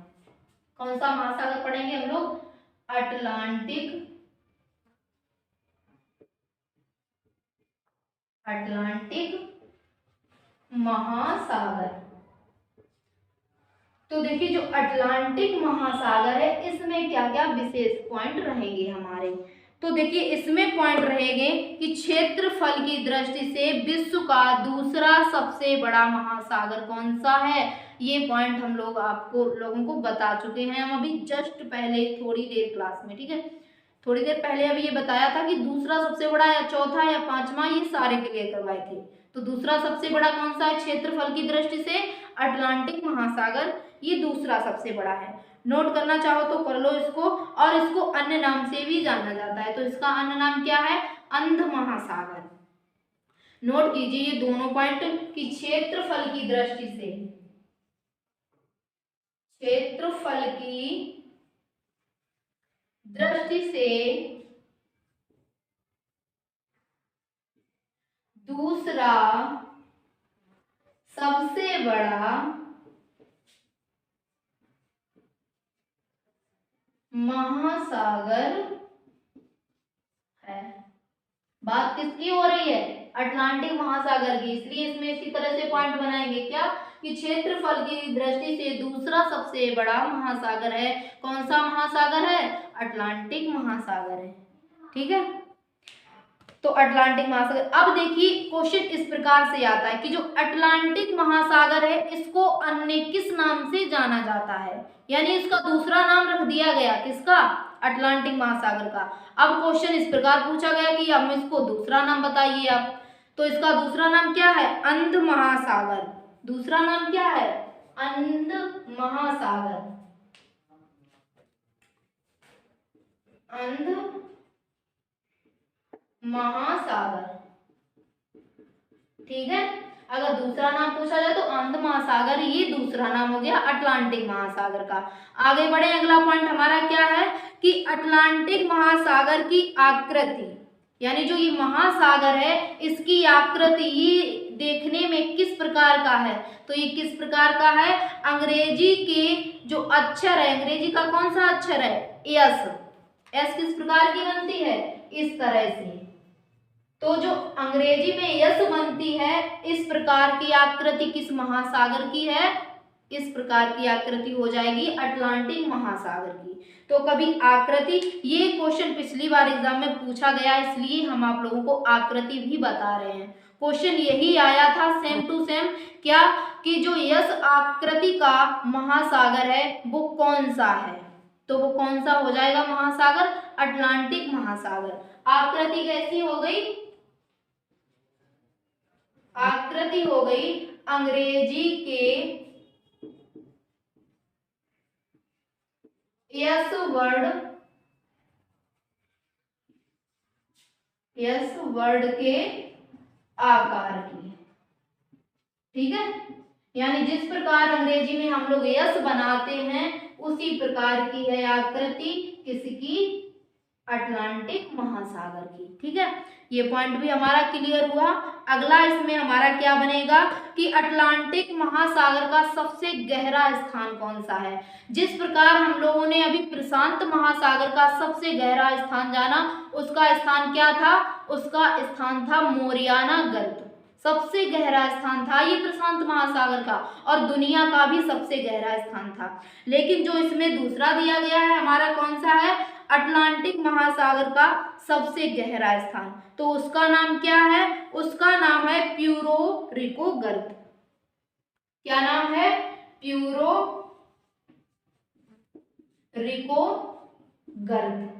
कौन सा महासागर पढ़ेंगे हम लोग, अटलांटिक महासागर। तो देखिए जो अटलांटिक महासागर है इसमें क्या क्या विशेष पॉइंट रहेंगे हमारे, तो देखिए इसमें पॉइंट रहेंगे कि क्षेत्रफल की दृष्टि से विश्व का दूसरा सबसे बड़ा महासागर कौन सा है। ये पॉइंट हम लोग आपको लोगों को बता चुके हैं, हम अभी जस्ट पहले थोड़ी देर क्लास में, ठीक है, थोड़ी देर पहले अभी ये बताया था कि दूसरा सबसे बड़ा या चौथा या पांचवा, ये सारे क्लियर करवाए थे। तो दूसरा सबसे बड़ा कौन सा है क्षेत्रफल की दृष्टि से? अटलांटिक महासागर, ये दूसरा सबसे बड़ा है। नोट करना चाहो तो कर लो इसको, और इसको अन्य नाम से भी जाना जाता है। तो इसका अन्य नाम क्या है? अंध महासागर। नोट कीजिए ये दोनों पॉइंट कि क्षेत्रफल की दृष्टि से, क्षेत्रफल की दृष्टि से दूसरा सबसे बड़ा महासागर है। बात किसकी हो रही है? अटलांटिक महासागर की। इसलिए इसमें इसी तरह से पॉइंट बनाएंगे क्या कि क्षेत्रफल की दृष्टि से दूसरा सबसे बड़ा महासागर है। कौन सा महासागर है? अटलांटिक महासागर है। ठीक है, तो अटलांटिक महासागर। अब देखिए क्वेश्चन इस प्रकार से आता है कि जो अटलांटिक महासागर है इसको अन्य किस नाम से जाना जाता है, यानी इसका दूसरा नाम रख दिया गया, किसका? अटलांटिक महासागर का। अब क्वेश्चन इस प्रकार पूछा गया कि अब इसको दूसरा नाम बताइए आप, तो इसका दूसरा नाम क्या है? अंध महासागर। दूसरा नाम क्या है? अंध महासागर। अंध महासागर, ठीक है। अगर दूसरा नाम पूछा जाए तो अंध महासागर, ये दूसरा नाम हो गया अटलांटिक महासागर का। आगे बढ़े, अगला पॉइंट हमारा क्या है कि अटलांटिक महासागर की आकृति, यानी जो ये महासागर है इसकी आकृति ये देखने में किस प्रकार का है? तो ये किस प्रकार का है? अंग्रेजी के जो अक्षर है, अंग्रेजी का कौन सा अक्षर है? एस। एस किस प्रकार की बनती है? इस तरह से। तो जो अंग्रेजी में यस बनती है, इस प्रकार की आकृति किस महासागर की है? इस प्रकार की आकृति हो जाएगी अटलांटिक महासागर की। तो कभी आकृति, ये क्वेश्चन पिछली बार एग्जाम में पूछा गया, इसलिए हम आप लोगों को आकृति भी बता रहे हैं। क्वेश्चन यही आया था सेम टू सेम, क्या कि जो यस आकृति का महासागर है वो कौन सा है? तो वो कौन सा हो जाएगा महासागर? अटलांटिक महासागर। आकृति कैसी हो गई? आकृति हो गई अंग्रेजी के यस वर्ड के आकार की, ठीक है। यानी जिस प्रकार अंग्रेजी में हम लोग यस बनाते हैं उसी प्रकार की है आकृति किसकी? अटलांटिक महासागर की, ठीक है। ये पॉइंट भी हमारा क्लियर हुआ। अगला इसमें हमारा क्या बनेगा कि अटलांटिक महासागर का सबसे गहरा स्थान कौन सा है। जिस प्रकार हम लोगों ने अभी प्रशांत महासागर का सबसे गहरा स्थान जाना, उसका स्थान क्या था? उसका स्थान था मोरियाना गर्त। सबसे गहरा स्थान था ये प्रशांत महासागर का, और दुनिया का भी सबसे गहरा स्थान था। लेकिन जो इसमें दूसरा दिया गया है हमारा कौन सा है? अटलांटिक महासागर का सबसे गहरा स्थान, तो उसका नाम क्या है? उसका नाम है प्यूरो रिको गर्त। क्या नाम है? प्यूरो रिको गर्त।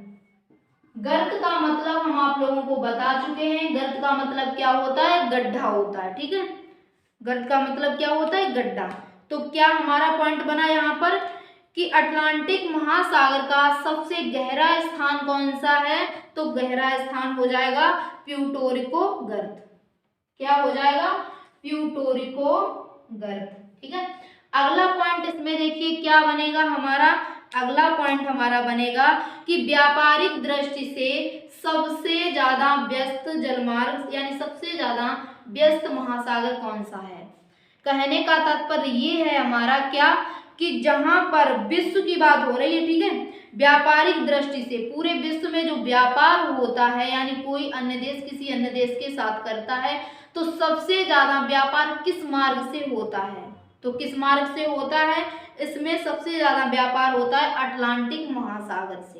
गर्त का मतलब हम आप लोगों को बता चुके हैं। गर्त का मतलब क्या होता है? गड्ढा होता है, ठीक है। गर्त का मतलब क्या होता है? गड्ढा। तो क्या हमारा पॉइंट बना यहाँ पर कि अटलांटिक महासागर का सबसे गहरा स्थान कौन सा है? तो गहरा स्थान हो जाएगा प्यूर्टो रिको गर्त। क्या हो जाएगा? प्यूर्टो रिको गर्त, ठीक है। अगला पॉइंट इसमें देखिए क्या बनेगा हमारा। अगला पॉइंट हमारा बनेगा कि व्यापारिक दृष्टि से सबसे ज्यादा व्यस्त जलमार्ग, यानी सबसे ज्यादा व्यस्त महासागर कौन सा है। कहने का तात्पर्य ये है हमारा क्या कि जहां पर विश्व की बात हो रही है, ठीक है, व्यापारिक दृष्टि से पूरे विश्व में जो व्यापार होता है, यानी कोई अन्य देश किसी अन्य देश के साथ करता है, तो सबसे ज्यादा व्यापार किस मार्ग से होता है? तो किस मार्ग से होता है? इसमें सबसे ज्यादा व्यापार होता है अटलांटिक महासागर से।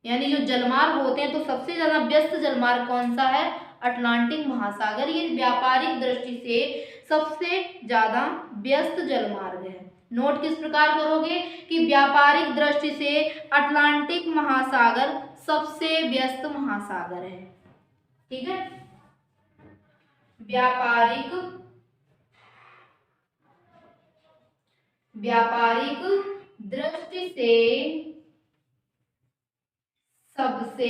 यानी जो जलमार्ग होते हैं, तो सबसे ज्यादा व्यस्त जलमार्ग कौन सा है? अटलांटिक महासागर। ये व्यापारिक दृष्टि से सबसे ज्यादा व्यस्त जलमार्ग है। नोट किस प्रकार करोगे कि व्यापारिक दृष्टि से अटलांटिक महासागर सबसे व्यस्त महासागर है। ठीक है, व्यापारिक दृष्टि से सबसे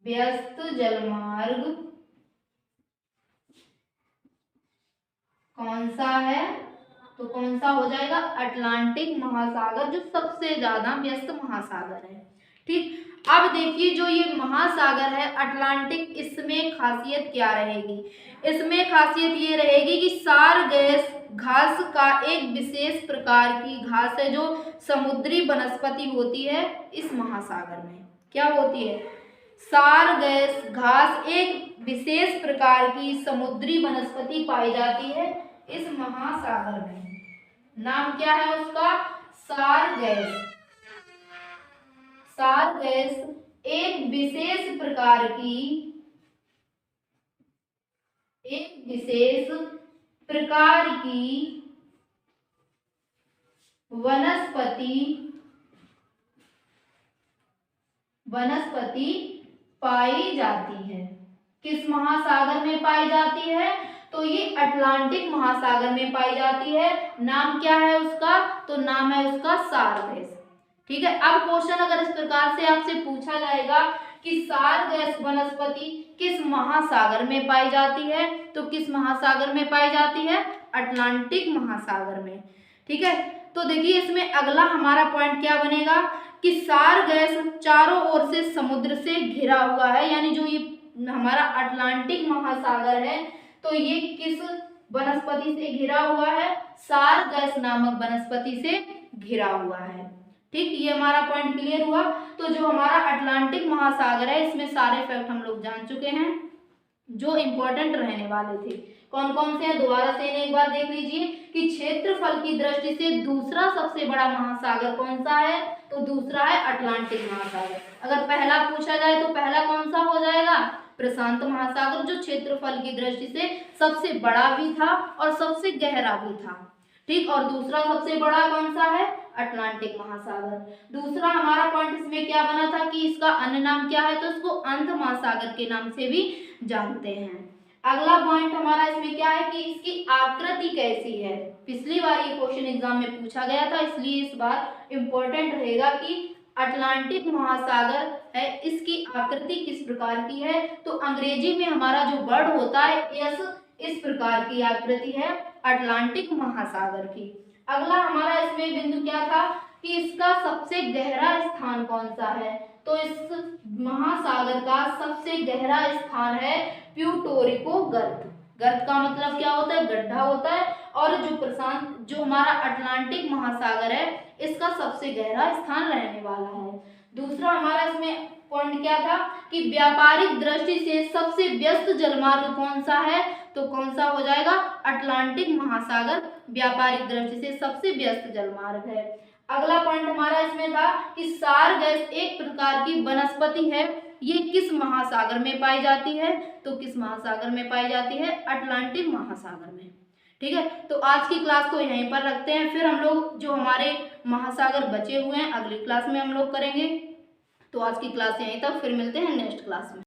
व्यस्त जलमार्ग कौन सा है? तो कौन सा हो जाएगा? अटलांटिक महासागर, जो सबसे ज्यादा व्यस्त महासागर है। ठीक, अब देखिए जो ये महासागर है अटलांटिक, इसमें खासियत क्या रहेगी? इसमें खासियत ये रहेगी कि सार गैस घास का एक विशेष प्रकार की घास है जो समुद्री वनस्पति होती है इस महासागर में। क्या होती है? सार गैस घास एक विशेष प्रकार की समुद्री वनस्पति पाई जाती है इस महासागर में। नाम क्या है उसका? सार गैस। सार गैस एक विशेष प्रकार की वनस्पति पाई जाती है। किस महासागर में पाई जाती है? तो ये अटलांटिक महासागर में पाई जाती है। नाम क्या है उसका? तो नाम है उसका सार गैस। ठीक है, अब क्वेश्चन अगर इस प्रकार से आपसे पूछा जाएगा कि सार गैस वनस्पति किस महासागर में पाई जाती है, तो किस महासागर में पाई जाती है? अटलांटिक महासागर में। ठीक है, तो देखिए इसमें अगला हमारा पॉइंट क्या बनेगा कि सार गैस चारों ओर से समुद्र से घिरा हुआ है। यानी जो ये हमारा अटलांटिक महासागर है, तो ये किस वनस्पति से घिरा हुआ है? सार गैस नामक वनस्पति से घिरा हुआ है। ठीक, ये हमारा पॉइंट क्लियर हुआ। तो जो हमारा अटलांटिक महासागर है, इसमें सारे फैक्ट हम लोग जान चुके हैं जो इम्पोर्टेंट रहने वाले थे। कौन कौन से हैं दोबारा से इन्हें एक बार देख लीजिए कि क्षेत्रफल की दृष्टि से दूसरा सबसे बड़ा महासागर कौन सा है? तो दूसरा है अटलांटिक महासागर। अगर पहला पूछा जाए तो पहला कौन सा हो जाएगा? प्रशांत महासागर, जो क्षेत्रफल की दृष्टि से सबसे बड़ा भी था और सबसे गहरा भी था। ठीक, और दूसरा सबसे बड़ा कौन सा है? अटलांटिक महासागर। दूसरा हमारा पॉइंट इसमें क्या बना था कि इसका अन्य नाम क्या है? तो इसको अंध महासागर के नाम से भी जानते हैं। अगला पॉइंट हमारा इसमें क्या है कि इसकी आकृति कैसी है? पिछली बार ये क्वेश्चन एग्जाम में पूछा गया था, इसलिए इस बार इंपॉर्टेंट रहेगा कि अटलांटिक महासागर है, इसकी आकृति किस प्रकार की है? तो अंग्रेजी में हमारा जो वर्ड होता है एस, इस प्रकार की आकृति है अटलांटिक महासागर की। अगला हमारा इसमें बिंदु क्या था कि इसका सबसे गहरा स्थान कौन सा है? तो इस महासागर का सबसे गहरा स्थान है प्यूटोरिको गर्त। गर्त का मतलब क्या होता है? गड्ढा होता है। और जो हमारा अटलांटिक महासागर है, इसका सबसे गहरा स्थान रहने वाला है। दूसरा हमारा इसमें पॉइंट क्या था कि व्यापारिक दृष्टि से सबसे व्यस्त जलमार्ग कौन सा है? तो कौन सा हो जाएगा? अटलांटिक महासागर व्यापारिक दृष्टि से सबसे व्यस्त जलमार्ग है। अगला पॉइंट हमारा इसमें था कि सार गैस एक प्रकार की वनस्पति है, ये किस महासागर में पाई जाती है? तो किस महासागर में पाई जाती है? अटलांटिक महासागर में। ठीक है, तो आज की क्लास को यहीं पर रखते हैं, फिर हम लोग जो हमारे महासागर बचे हुए हैं अगली क्लास में हम लोग करेंगे। तो आज की क्लास यहीं तक, फिर मिलते हैं नेक्स्ट क्लास में।